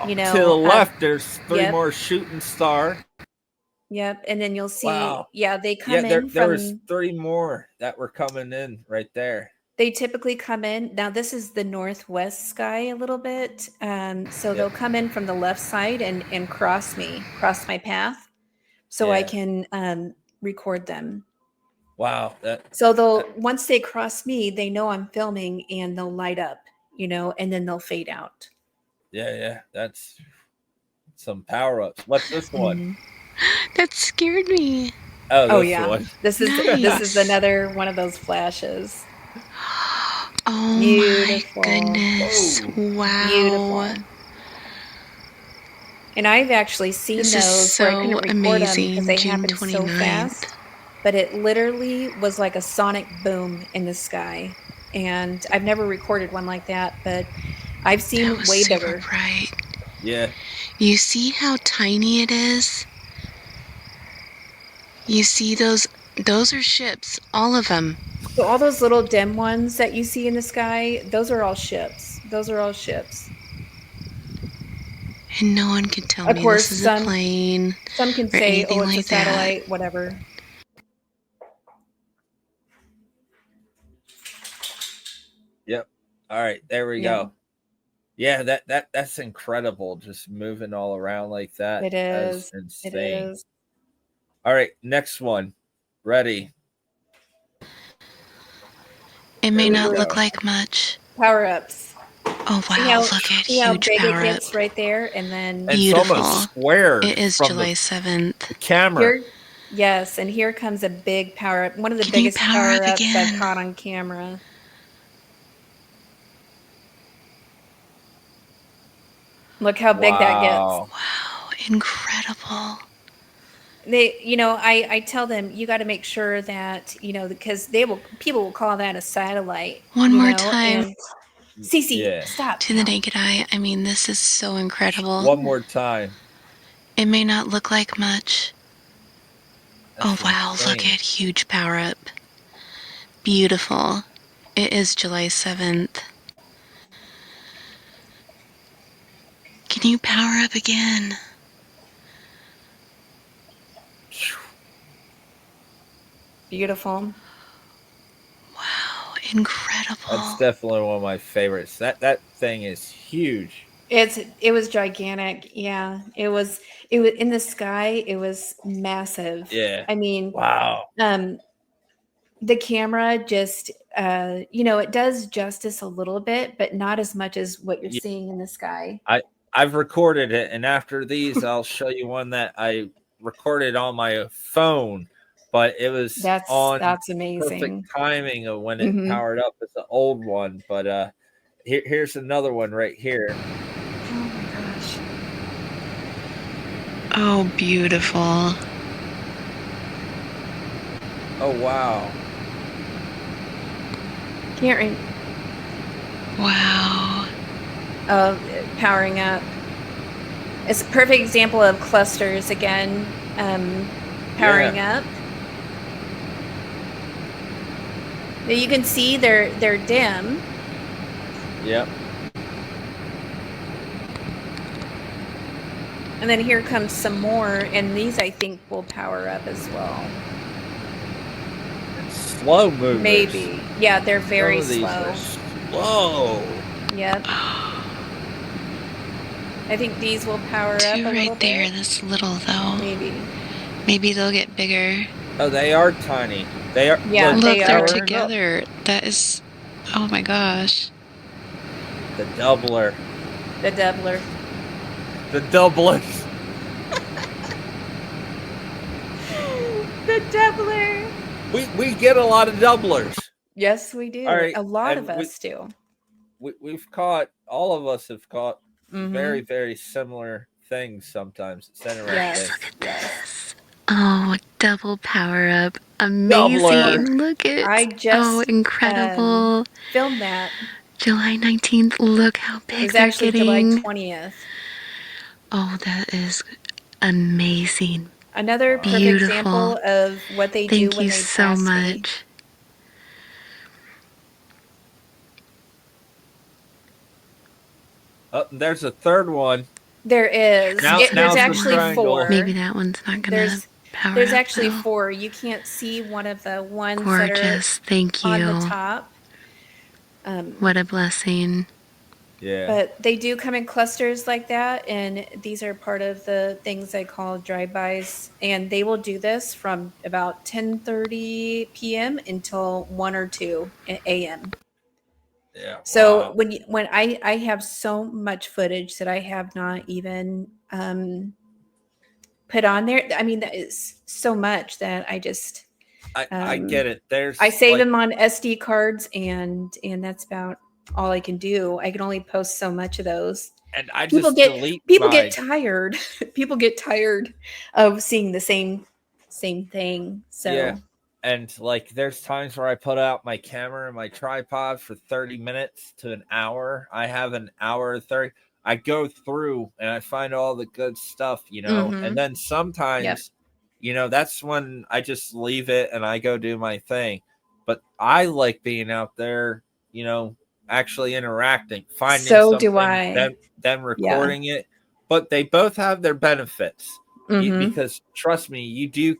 you know. To the left, there's 3 yep. more shooting star. Yep. And then you'll see, Wow. yeah, they come Yeah, in there from. was 3 more that were coming in right there. They typically come in. Now, this is the northwest sky a little bit. So they'll come in from the left side and cross my path, so I can record them. Wow. So once they cross me, they know I'm filming and they'll light up, you know, and then they'll fade out. Yeah. That's some power ups. What's this one? That scared me. Oh, this yeah. one. This is another one of those flashes. Oh Beautiful. my goodness. Whoa. Wow. Beautiful. And I've actually seen This those is so where I couldn't record them amazing. because they June happened so 29th. fast. But it literally was like a sonic boom in the sky. And I've never recorded one like that, but I've seen That was way super bigger. bright. Yeah. You see how tiny it is? You see those are ships, all of them. So all those little dim ones that you see in the sky, those are all ships. Those are all ships. And no one can tell Of me course, this is a plane. Some can or say, anything oh, it's like a satellite, whatever. Yep. All right, there we go. Yeah, that's incredible. Just moving all around like that. It is. That is insane. It is. All right, next one. Ready? It may not look like much. Power ups. Oh wow! Look at See how huge big power it up. gets right there, and then Beautiful. It's almost square. It is from July the 7th. camera. Yes, and here comes a big power up. One of the Can you biggest power up power ups I've again? caught on camera. Look how big that gets. Wow. Wow! Incredible. They, you know, I tell them you got to make sure that, you know, because people will call that a satellite. One you more know, time. and Cece, Yeah. stop. To the naked eye, I mean, this is so incredible. One more time. It may not look like much. That's Oh wow! insane. Look at huge power up. Beautiful. It is July 7th. Can you power up again? Beautiful. Wow! Incredible. That's definitely one of my favorites. That thing is huge. It was gigantic. Yeah, it was in the sky. It was massive. Yeah. I mean, Wow. the camera just, you know, it does justice a little bit, but not as much as what you're seeing in the sky. I've recorded it, and after these, I'll show you one that I recorded on my phone, but it was That's amazing. perfect timing of when it powered up. It's an old one, but here's another one right here. Oh my gosh. Oh, beautiful. Oh wow. Can't read. Wow. Of powering up. It's a perfect example of clusters again, powering up. Now you can see they're dim. Yep. And then here comes some more, and these I think will power up as well. Slow movers. Maybe. Yeah, they're very Some of these slow. are slow. Yep. I think these will power up a Two little right there. bit. This little though. Maybe. Maybe they'll get bigger. Oh, they are tiny. They are. Yeah, look, Look, they they're are. together. That is, oh my gosh. The doubler. The doubler. The doublers. The doubler. We get a lot of doublers. Yes, we do. All right, A lot and of us do. We've caught, all of us have caught Mhm. very, very similar things sometimes. It's interesting. Yes. Look at Yes. this. Oh, double power up. Doubler. Amazing. Look at I oh, just incredible. filmed that. July 19th. Look how It big was they're actually getting. July 20th. Oh, that is amazing. Another perfect Beautiful. example of what they do Thank when you they so pass me. much. Oh, there's a third one. There is. Now There's it's a actually triangle. 4. Maybe that one's not gonna power There's up, actually though. 4. You can't see one of the ones that Gorgeous. Thank are on the you. top. What a blessing. Yeah. But they do come in clusters like that, and these are part of the things I call drive-bys. And they will do this from about 10:30 p.m. until 1 or 2 a.m. Yeah. So wow. when I have so much footage that I have not even put on there. I mean, that is so much that I just I get it. There's I save like, them on SD cards, and that's about all I can do. I can only post so much of those. and I People just get delete people my, get tired. People get tired of seeing the same thing. So yeah. And like there's times where I put out my camera and my tripod for 30 minutes to an hour. I have an hour 30. I go through and I find all the good stuff, you know. Mhm. And then sometimes, you know, that's when I just leave it and I go do my thing. But I like being out there, you know, actually interacting, finding So something, do I. them recording it. But they both have their benefits. Mhm. Because trust me, you do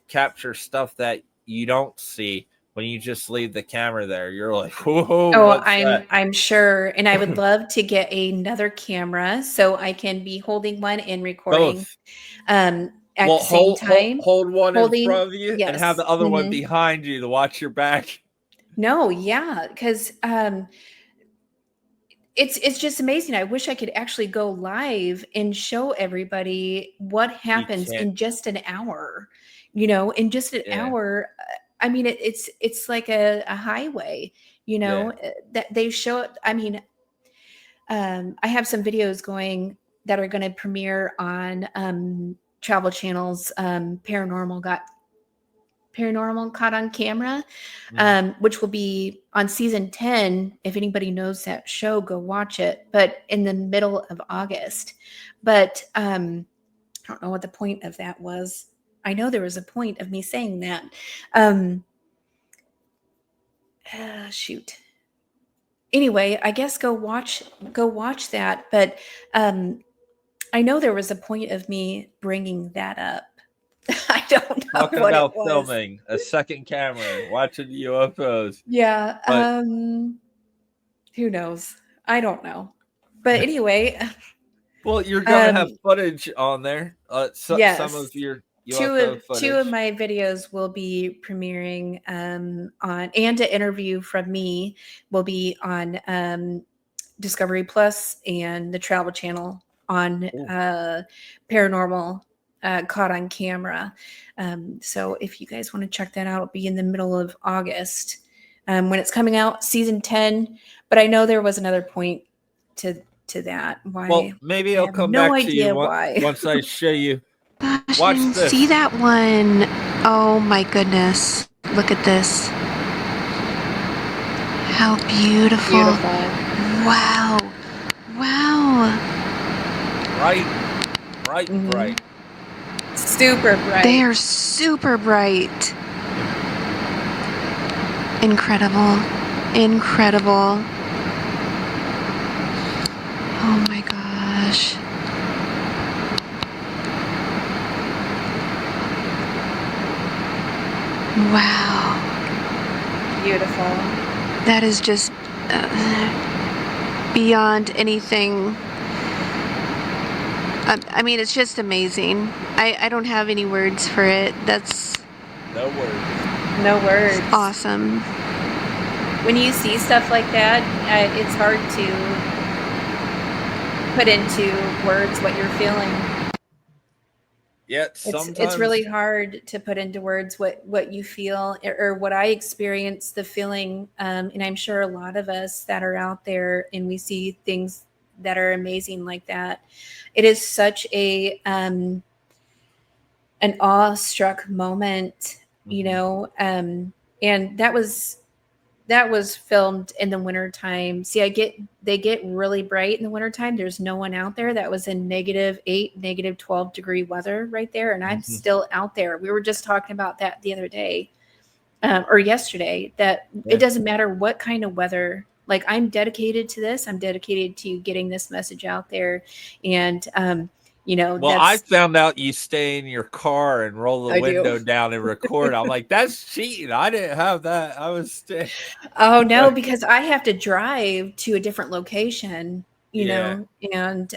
capture stuff that you don't see when you just leave the camera there. You're like, whoa, Oh, what's that? I'm sure, and I would love to get another camera so I can be holding one and recording Both. at Well, the same time. hold one in Holding- front of you and have the yes. other one Mhm. behind you to watch your back. No, yeah, because it's just amazing. I wish I could actually go live and show everybody what happens can't. in just an hour. You know, in just an Yeah. hour. I mean, it's like a highway. You know, that they show it. I mean, I have some videos going that are going to premiere on Travel Channel's Paranormal Caught on Camera, which will be on season 10. If anybody knows that show, go watch it. But in the middle of August. But I don't know what the point of that was. I know there was a point of me saying that. Shoot. Anyway, I guess go watch that. But I know there was a point of me bringing that up. I don't know Talking what about it was. filming a second camera, watching UFOs. Yeah. But- Who knows? I don't know. But anyway, Well, you're gonna have footage on there. Some yes. of your UFO footage. Two of my videos will be premiering on, and an interview from me will be on Discovery Plus and the Travel Channel on Paranormal Caught on Camera. So if you guys want to check that out, it'll be in the middle of August when it's coming out, season 10. But I know there was another point to that. Why? Well, maybe I'll come no back to idea you why. once I show you. Gosh, Watch I didn't this. see that one. Oh my goodness. Look at this. How beautiful. Wow. Wow. Bright, Mhm. bright. Super bright. They are super bright. Incredible. Incredible. Oh my gosh. Wow. Beautiful. That is just beyond anything. I mean, it's just amazing. I don't have any words for it. That's No words. No words. Awesome. When you see stuff like that, it's hard to put into words what you're feeling. Yet sometimes It's really hard to put into words what you feel or what I experience the feeling. And I'm sure a lot of us that are out there and we see things that are amazing like that. It is such an awestruck moment, you know, and that was filmed in the wintertime. See, they get really bright in the wintertime. There's no one out there. That was in -8, -12 degree weather right there. And I'm still out there. We were just talking about that the other day or yesterday, that it doesn't matter what kind of weather. Like, I'm dedicated to this. I'm dedicated to getting this message out there. And, you know, well, I found out you stay in your car and roll the window down and record. I'm like, that's cheating. I didn't have that. I was staying. Oh no, because I have to drive to a different location, you know, and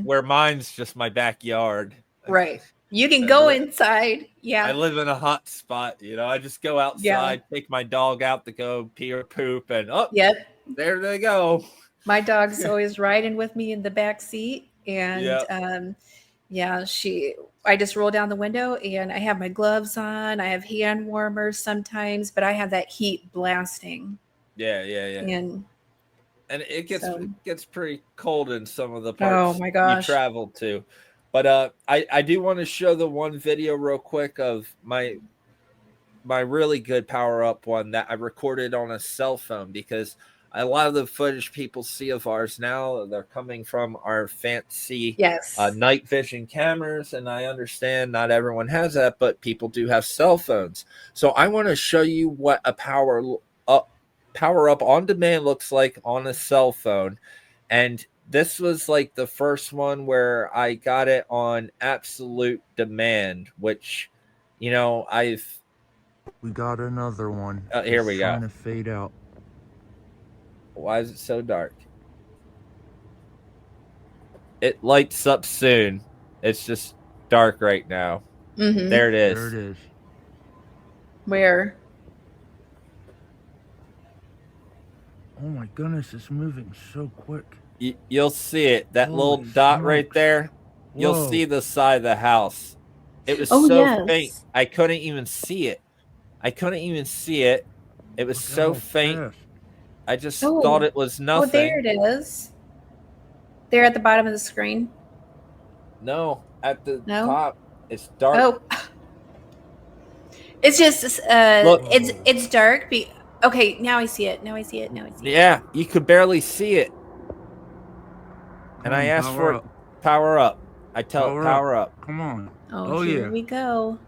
where mine's just my backyard. Right. You can go inside. Yeah. I live in a hot spot, you know. I just go outside, take my dog out to go pee or poop, and there they go. My dog's always riding with me in the back seat. And I just roll down the window and I have my gloves on. I have hand warmers sometimes, but I have that heat blasting. Yeah. And it gets pretty cold in some of the parts you travel to. But I do want to show the one video real quick of my really good power up one that I recorded on a cell phone, because a lot of the footage people see of ours now, they're coming from our fancy night vision cameras. And I understand not everyone has that, but people do have cell phones. So I want to show you what a power up on demand looks like on a cell phone. And this was like the first one where I got it on absolute demand, which, you know, we got another one. Here we go. Trying to fade out. Why is it so dark? It lights up soon. It's just dark right now. Mm-hmm. There it is. There it is. Where? Oh my goodness, it's moving so quick. You'll see it. That little dot right there. Whoa. You'll see the side of the house. It was faint. I couldn't even see it. It was so faint. Fast. I just thought it was nothing. Oh, there it is. There at the bottom of the screen. No, at the top. It's dark. Oh. It's just Look. it's dark. Okay, now I see it. Yeah, you could barely see it. And I asked for power up. I tell it power up. Come on. Oh, here we go.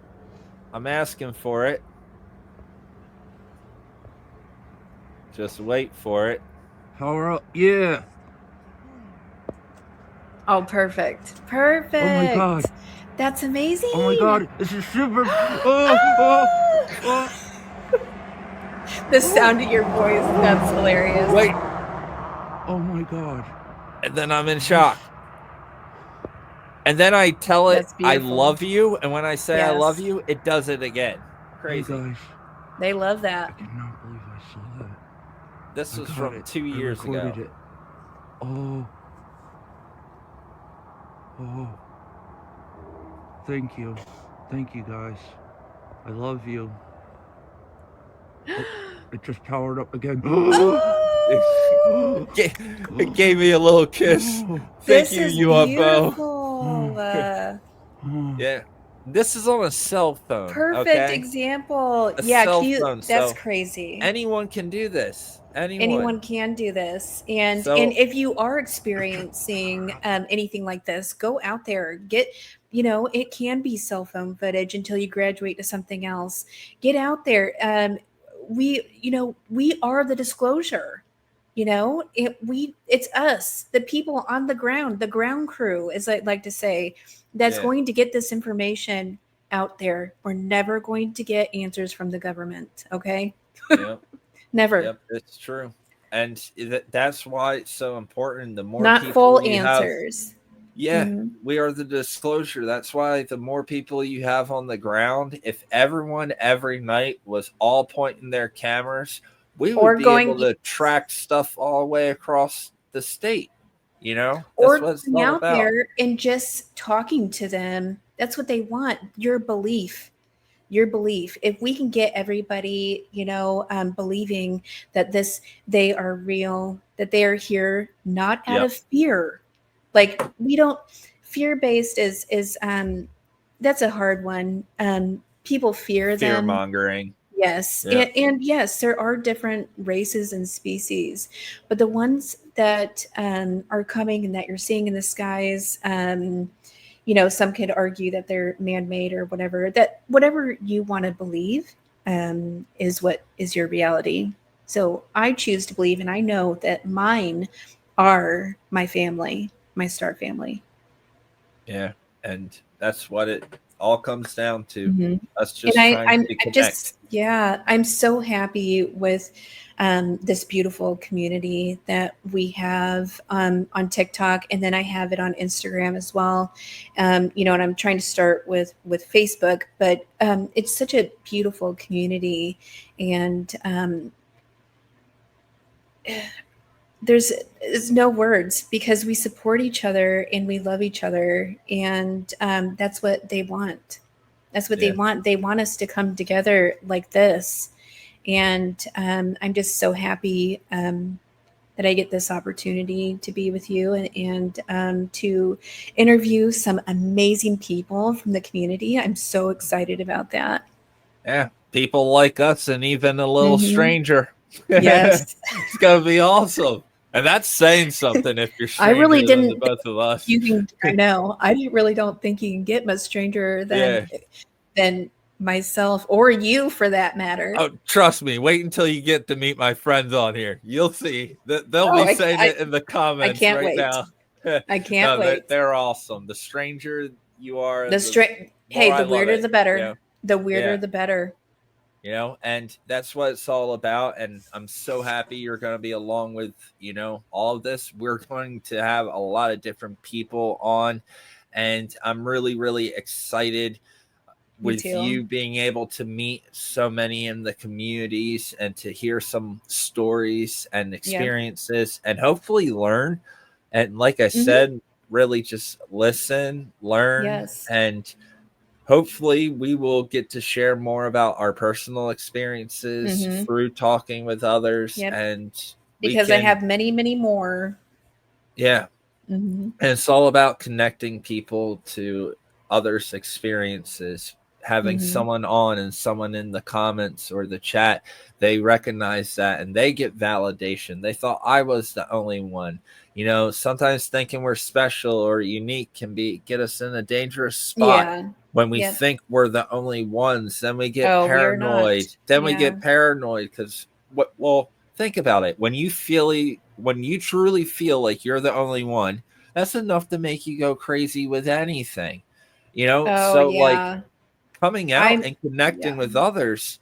I'm asking for it. Just wait for it. Power up. Yeah. Oh, perfect. Oh my God. That's amazing. Oh my God. This is super. The sound of your voice. That's hilarious. Wait. Oh my God. And then I'm in shock. And then I tell it, I love you. And when I say I love you, it does it again. Crazy. Hey guys. They love that. I cannot believe I saw that. This was from 2 years ago. It. Oh. Thank you. Thank you, guys. I love you. It just powered up again. It gave me a little kiss. Thank you, UFO. Yeah. This is on a cell phone. Perfect example. Cell phone. That's crazy. Anyone can do this. Anyone can do this. And if you are experiencing anything like this, go out there. It can be cell phone footage until you graduate to something else. Get out there. We are the disclosure. It's us, the people on the ground crew, as I like to say, that's going to get this information out there. We're never going to get answers from the government. Okay. Yep. Never. Yep, it's true. And that's why it's so important. The more not people full you answers. Yeah, Mhm. we are the disclosure. That's why the more people you have on the ground, if everyone every night was all pointing their cameras, we would Or be able going to track stuff all the way across the state. You know, that's or what it's going all out about. there and just talking to them. That's what they want. Your belief. Your belief. If we can get everybody, believing that they are real, that they are here, not out Yep. of fear. Like we don't fear based is that's a hard one. People fear Fear them. mongering. Yes. Yeah. And yes, there are different races and species, but the ones that are coming and that you're seeing in the skies, some could argue that they're man-made or whatever, that whatever you want to believe is what is your reality. So I choose to believe, and I know that mine are my family, my star family. Yeah. And that's what it all comes down to. Mhm. Us And just trying to connect. I'm so happy with this beautiful community that we have on TikTok, and then I have it on Instagram as well. And I'm trying to start with Facebook, but it's such a beautiful community, and there's no words because we support each other and we love each other, and that's what they want. That's what they Yeah. want. They want us to come together like this. And I'm just so happy that I get this opportunity to be with you and to interview some amazing people from the community. I'm so excited about that. Yeah. People like us and even a little Mhm. stranger. Yes. It's gonna be awesome. And that's saying something if you're I really stranger than the didn't think both of us. you can. I know. I really don't think you can get much stranger Yeah. than myself or you, for that matter. Oh, trust me. Wait until you get to meet my friends on here. You'll see that they'll Oh, be saying it in the I comments can't right wait. now. I can't No, wait. they're awesome. The stranger you are, The the straight. more Hey, I the love weirder it. the better. Yeah, The weirder yeah. the better. And that's what it's all about. And I'm so happy you're going to be along with all of this. We're going to have a lot of different people on, and I'm really, really excited Me with too. you being able to meet so many in the communities and to hear some stories and Yep. experiences and hopefully learn. And like I Mhm. said, really just listen, learn, Yes. and hopefully we will get to share more about our personal experiences Mhm. through talking with others, Yep. and we Because I can, have many, many more. yeah. Mhm. And it's all about connecting people to others' experiences. Having Mhm. someone on and someone in the comments or the chat, they recognize that and they get validation. They thought I was the only one. Sometimes thinking we're special or unique can get us in a dangerous spot. Yeah. When we Yep. think we're the only ones, then we get Oh, we are not. paranoid. Then we Yeah. get paranoid because what? Well, think about it. When you truly feel like you're the only one, that's enough to make you go crazy with anything. Oh, So like yeah. coming out I'm. and connecting Yeah. with others,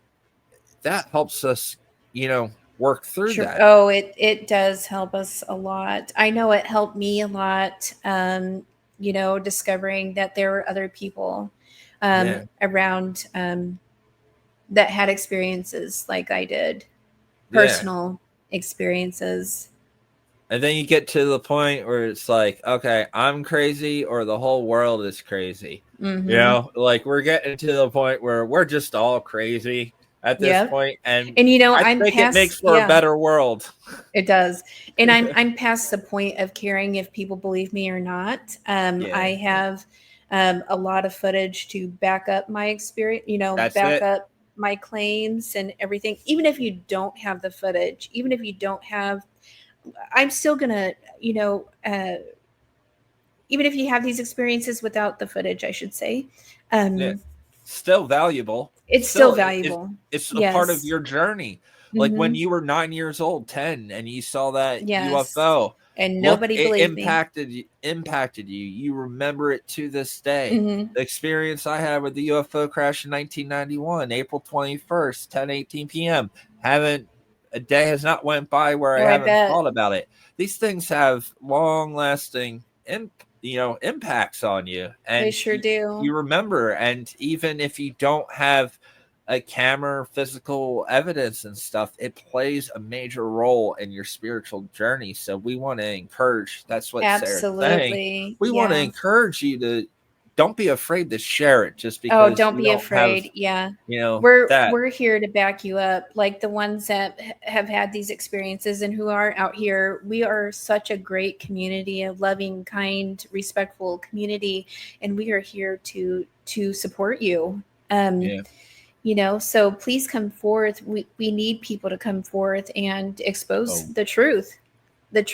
that helps us, work through Sure. that. Oh, it does help us a lot. I know it helped me a lot. Discovering that there were other people Yeah. around that had experiences like I did, Yeah. personal experiences. And then you get to the point where it's like, okay, I'm crazy or the whole world is crazy. Mm-hmm. Like we're getting to the point where we're just all crazy at this Yep. point, and And I I'm think it makes past. for a Yeah, better world. it does. And I'm past the point of caring if people believe me or not. Yeah. I have a lot of footage to back up my experience. That's Back it. up my claims and everything. Even if you don't have the footage, even if you don't have, I'm still gonna, even if you have these experiences without the footage, I should say, Yeah. um, Still valuable. it's still Still, valuable. it's a part of Yes. your journey. Like when Hmm. you were 9 years old, 10, and you saw that Yes. UFO. And Look, nobody it believed me. impacted you. You remember it to this day. Hmm. The experience I had with the UFO crash in 1991, April 21st, 10:18 p.m. Haven't A day has not went by where I Oh, I haven't bet. thought about it. These things have long lasting impacts on you, and They sure do. you remember. And even if you don't have a camera, physical evidence and stuff, it plays a major role in your spiritual journey. So we want to encourage, that's what Sarah's saying. Absolutely. We want to Yeah. encourage you to don't be afraid to share it just Oh, because don't you be don't have, afraid. Yeah. that. We're here to back you up. Like the ones that have had these experiences and who are out here. We are such a great community, a loving, kind, respectful community, and we are here to support you. So please come forth. We need people to come forth and expose the truth, the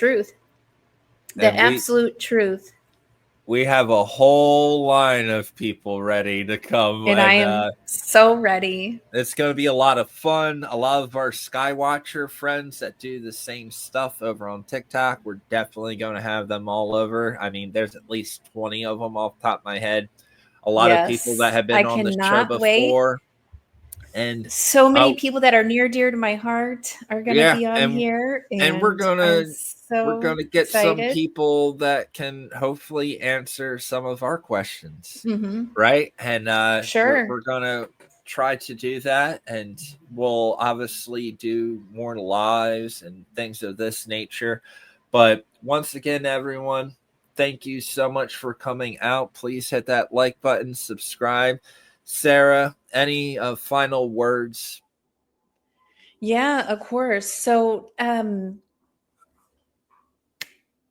And absolute truth. We have a whole line of people ready to come. And I am so ready. It's going to be a lot of fun. A lot of our Skywatcher friends that do the same stuff over on TikTok, we're definitely going to have them all over. I mean, there's at least 20 of them off the top of my head. A lot of people that have been on the show before. And so many people that are near dear to my heart are going to be on here. And we're going to get excited. some people that can hopefully answer some of our questions. Right. And sure, we're going to try to do that. And we'll obviously do more lives and things of this nature. But once again, everyone, thank you so much for coming out. Please hit that like button, subscribe. Sarah, any final words? Yeah, of course. So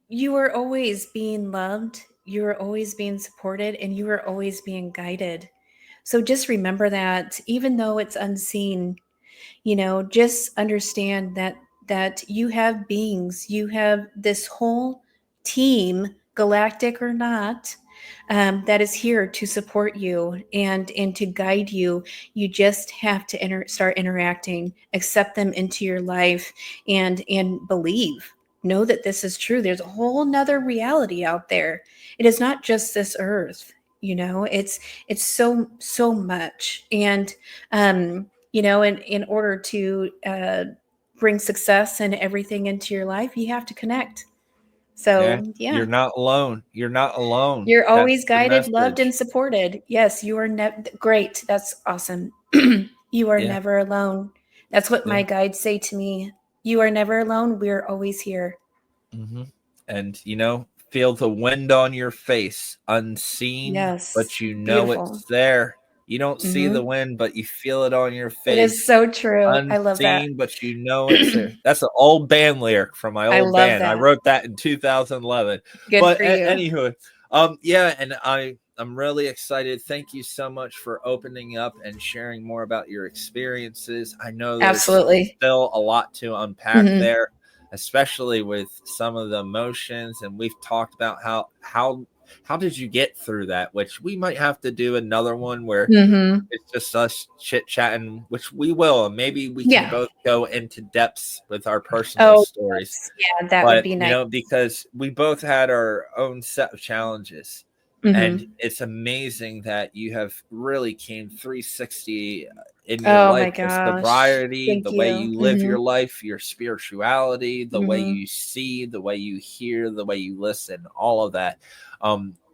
you are always being loved, you are always being supported, and you are always being guided. So just remember that, even though it's unseen, just understand that you have beings, you have this whole team, galactic or not, that is here to support you and to guide you. You just have to start interacting, accept them into your life, and believe. Know that this is true. There's a whole nother reality out there. It is not just this earth. It's so much. And in order to bring success and everything into your life, you have to connect. So yeah. You're not alone. You're not alone. You're always guided, loved, and supported. Yes, you are great. That's awesome. You are never alone. That's what my guides say to me. You are never alone. We're always here. And feel the wind on your face, unseen, but beautiful. It's there. You don't see the wind, but you feel it on your face. It is so true. Unseen, I love that. But it's there. That's an old band lyric from my old band. I wrote that in 2011. Good but for you. Anywho, and I'm really excited. Thank you so much for opening up and sharing more about your experiences. I know there's still a lot to unpack there, especially with some of the emotions. And we've talked about how did you get through that, which we might have to do another one where it's just us chit chatting, which we will, and maybe we can both go into depths with our personal stories. Yeah, that would be nice. Because we both had our own set of challenges. And it's amazing that you have really came 360 in your life. The sobriety, the way you live your life, your spirituality, the way you see, the way you hear, the way you listen, all of that.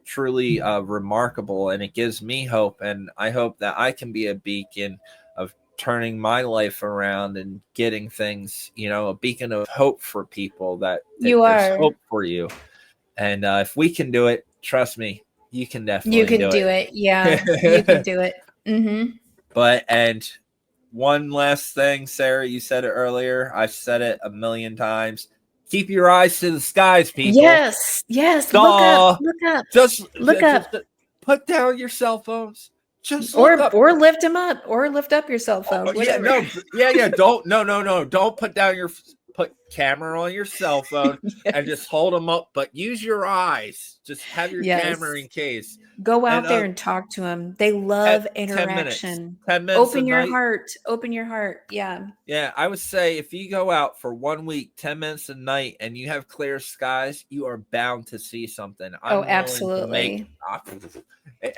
Truly remarkable. And it gives me hope. And I hope that I can be a beacon of turning my life around and getting things, a beacon of hope for people that there's hope for you. And if we can do it, trust me, you can definitely do it. Yeah, you can do it. But, and one last thing, Sarah, you said it earlier. I've said it a million times. Keep your eyes to the skies, people. Yes. Look up. Just look up. Put down your cell phones. Just or lift them up, or lift up your cell phone. Don't put down put camera on your cell phone and just hold them up, but use your eyes. Just have your camera in case. Go out there and talk to them. They love interaction. 10 minutes. Open your heart. Yeah, I would say if you go out for 1 week, 10 minutes a night, and you have clear skies, you are bound to see something. Absolutely.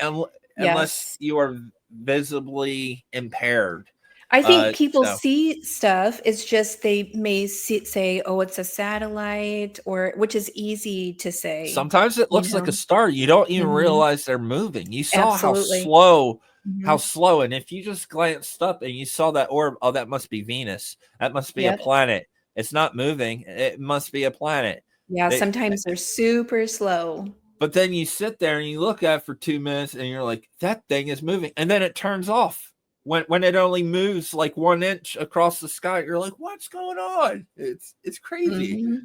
Unless you are visibly impaired. I think people so see stuff. It's just they may say, "Oh, it's a satellite," or which is easy to say. sometimes it You looks like know. a star. You don't even Mhm. realize they're moving. You saw Absolutely. how Mhm. slow, and if you just glanced up and you saw that orb, oh, that must be Venus. That must be a Yep. planet. It's not moving. It must be a planet. Yeah, They, sometimes they're super slow. but then you sit there and you look at it for 2 minutes and you're like, that thing is moving. And then it turns off when it only moves like 1 inch across the sky. You're like, what's going on? It's crazy. Mhm.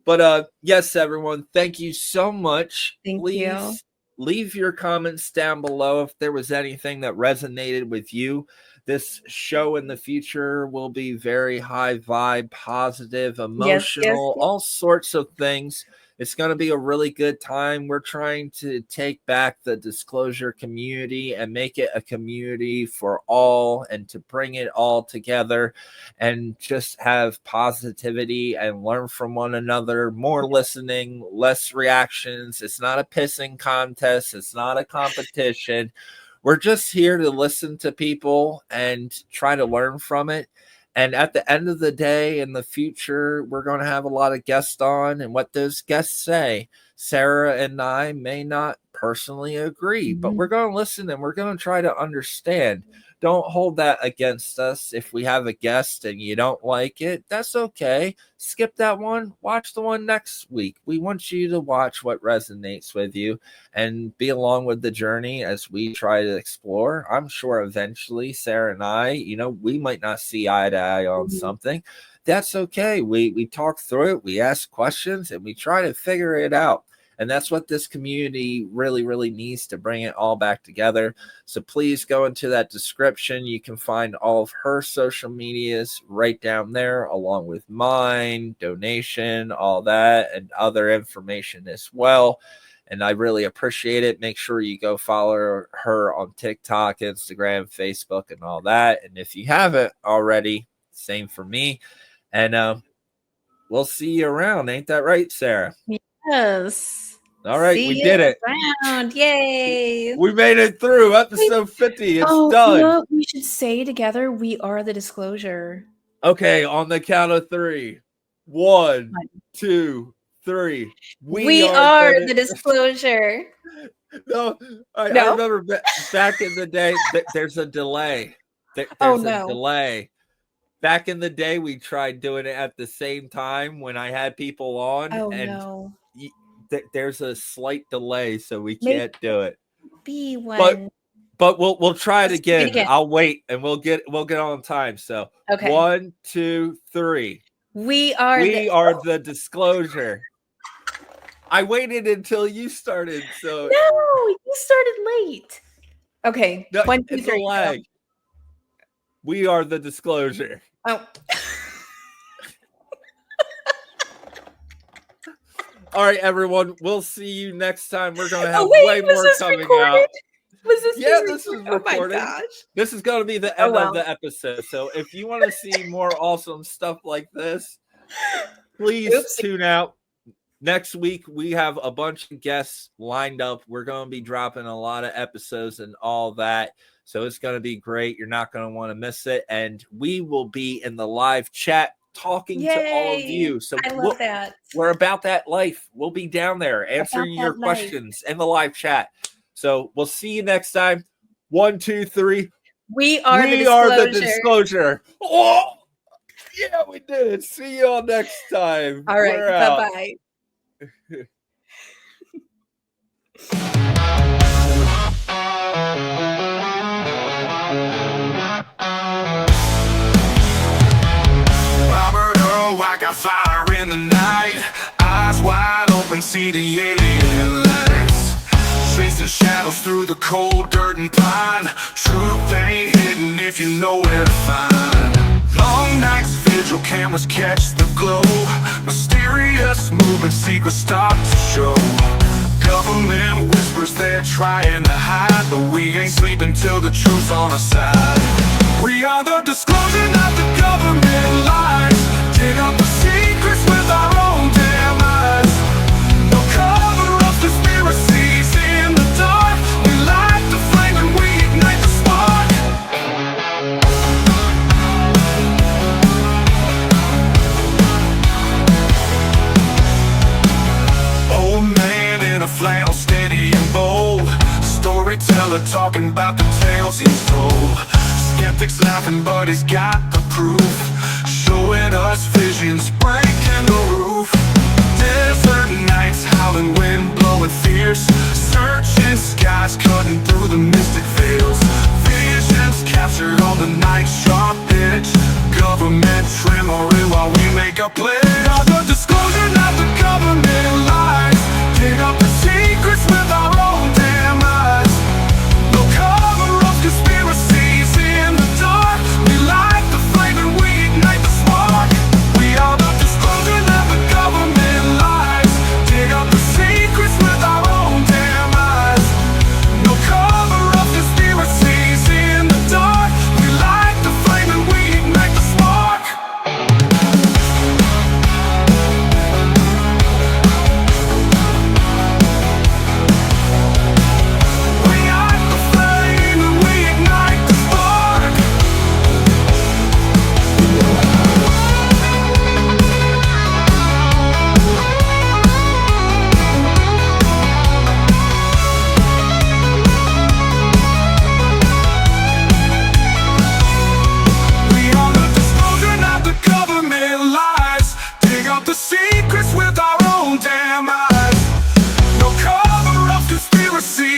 But yes, everyone, thank you so much. Thank you. Please leave your comments down below if there was anything that resonated with you. This show in the future will be very high vibe, positive, Yes, yes, emotional, yes. all sorts of things. It's going to be a really good time. We're trying to take back the disclosure community and make it a community for all, and to bring it all together and just have positivity and learn from one another. More listening, less reactions. It's not a pissing contest. It's not a competition. We're just here to listen to people and try to learn from it. And at the end of the day, in the future, we're going to have a lot of guests on, and what those guests say, Sarah and I may not personally agree, but we're going to listen and we're going to try to understand. Don't hold that against us. If we have a guest and you don't like it, that's okay. Skip that one. Watch the one next week. We want you to watch what resonates with you and be along with the journey as we try to explore. I'm sure eventually Sarah and I, we might not see eye to eye on something. That's okay. We talk through it, we ask questions, and we try to figure it out. And that's what this community really, really needs to bring it all back together. So please go into that description. You can find all of her social medias right down there, along with mine, donation, all that, and other information as well. And I really appreciate it. Make sure you go follow her on TikTok, Instagram, Facebook, and all that. And if you haven't already, same for me. And we'll see you around. Ain't that right, Sarah? Yes. All right, See we did it. Around. Yay. We made it through episode 50. It's done. You know, we should say together, we are the disclosure. Okay, on the count of 3. 1, 2, 3. We are the disclosure. No, I remember back in the day, there's a delay. There's a delay. Back in the day, we tried doing it at the same time when I had people on. There's a slight delay, so we can't do it. Be one. But we'll try it again. I'll wait, and we'll get on time. So okay. 1, 2, 3. We are the disclosure. I waited until you started. So no, you started late. Okay. No, 1, 2, it's 3. a lag. We are the disclosure. Oh. All right, everyone. We'll see you next time. We're going to have way more coming recorded? out. Was this this is recorded. Oh my gosh. This is going to be the end of the episode. So if you want to see more awesome stuff like this, please tune out. Next week, we have a bunch of guests lined up. We're going to be dropping a lot of episodes and all that. So it's going to be great. You're not going to want to miss it. And we will be in the live chat talking to all of you. So I love that. We're about that life. We'll be down there answering your questions in the live chat. So we'll see you next time. 1, 2, 3. We are the disclosure. Oh, yeah, we did it. See you all next time. All right. Bye-bye. Robert Earl, I got fire in the night. Eyes wide open, see the alien lights. Tracing shadows through the cold dirt and pine. Truth ain't hidden if you know where to find. Long nights, vigil cameras catch the glow. Mysterious movement, secrets start to show. Government whispers they're trying to hide, but we ain't sleeping till the truth's on our side. We are the disclosure, not the government lies. Dig up the secrets with our own damn eyes. No cover-ups, conspiracies in the dark. We light the flame and we ignite the spark. storyteller talking about the tales he's told. Skeptics laughing, but he's got the proof, showing us visions breaking the roof. Desert nights, howling wind blowing fierce, searching skies, cutting through the mystic veils. Visions captured on the night's sharp edge, government tremoring while we make a pledge. Not the disclosure, not the government lies, dig up the secrets with our own damn eyes. No cover-up conspiracies in the dark, we light the flame and we ignite the spark. We are the disclosure, not the government lies, dig up the secrets with our own damn eyes. No cover-up conspiracies in the dark, we light the flame and we ignite the spark. We light the flame and we ignite the spark. We are the disclosure, not the government lies, dig up the secrets with our own damn eyes. No cover-up conspiracy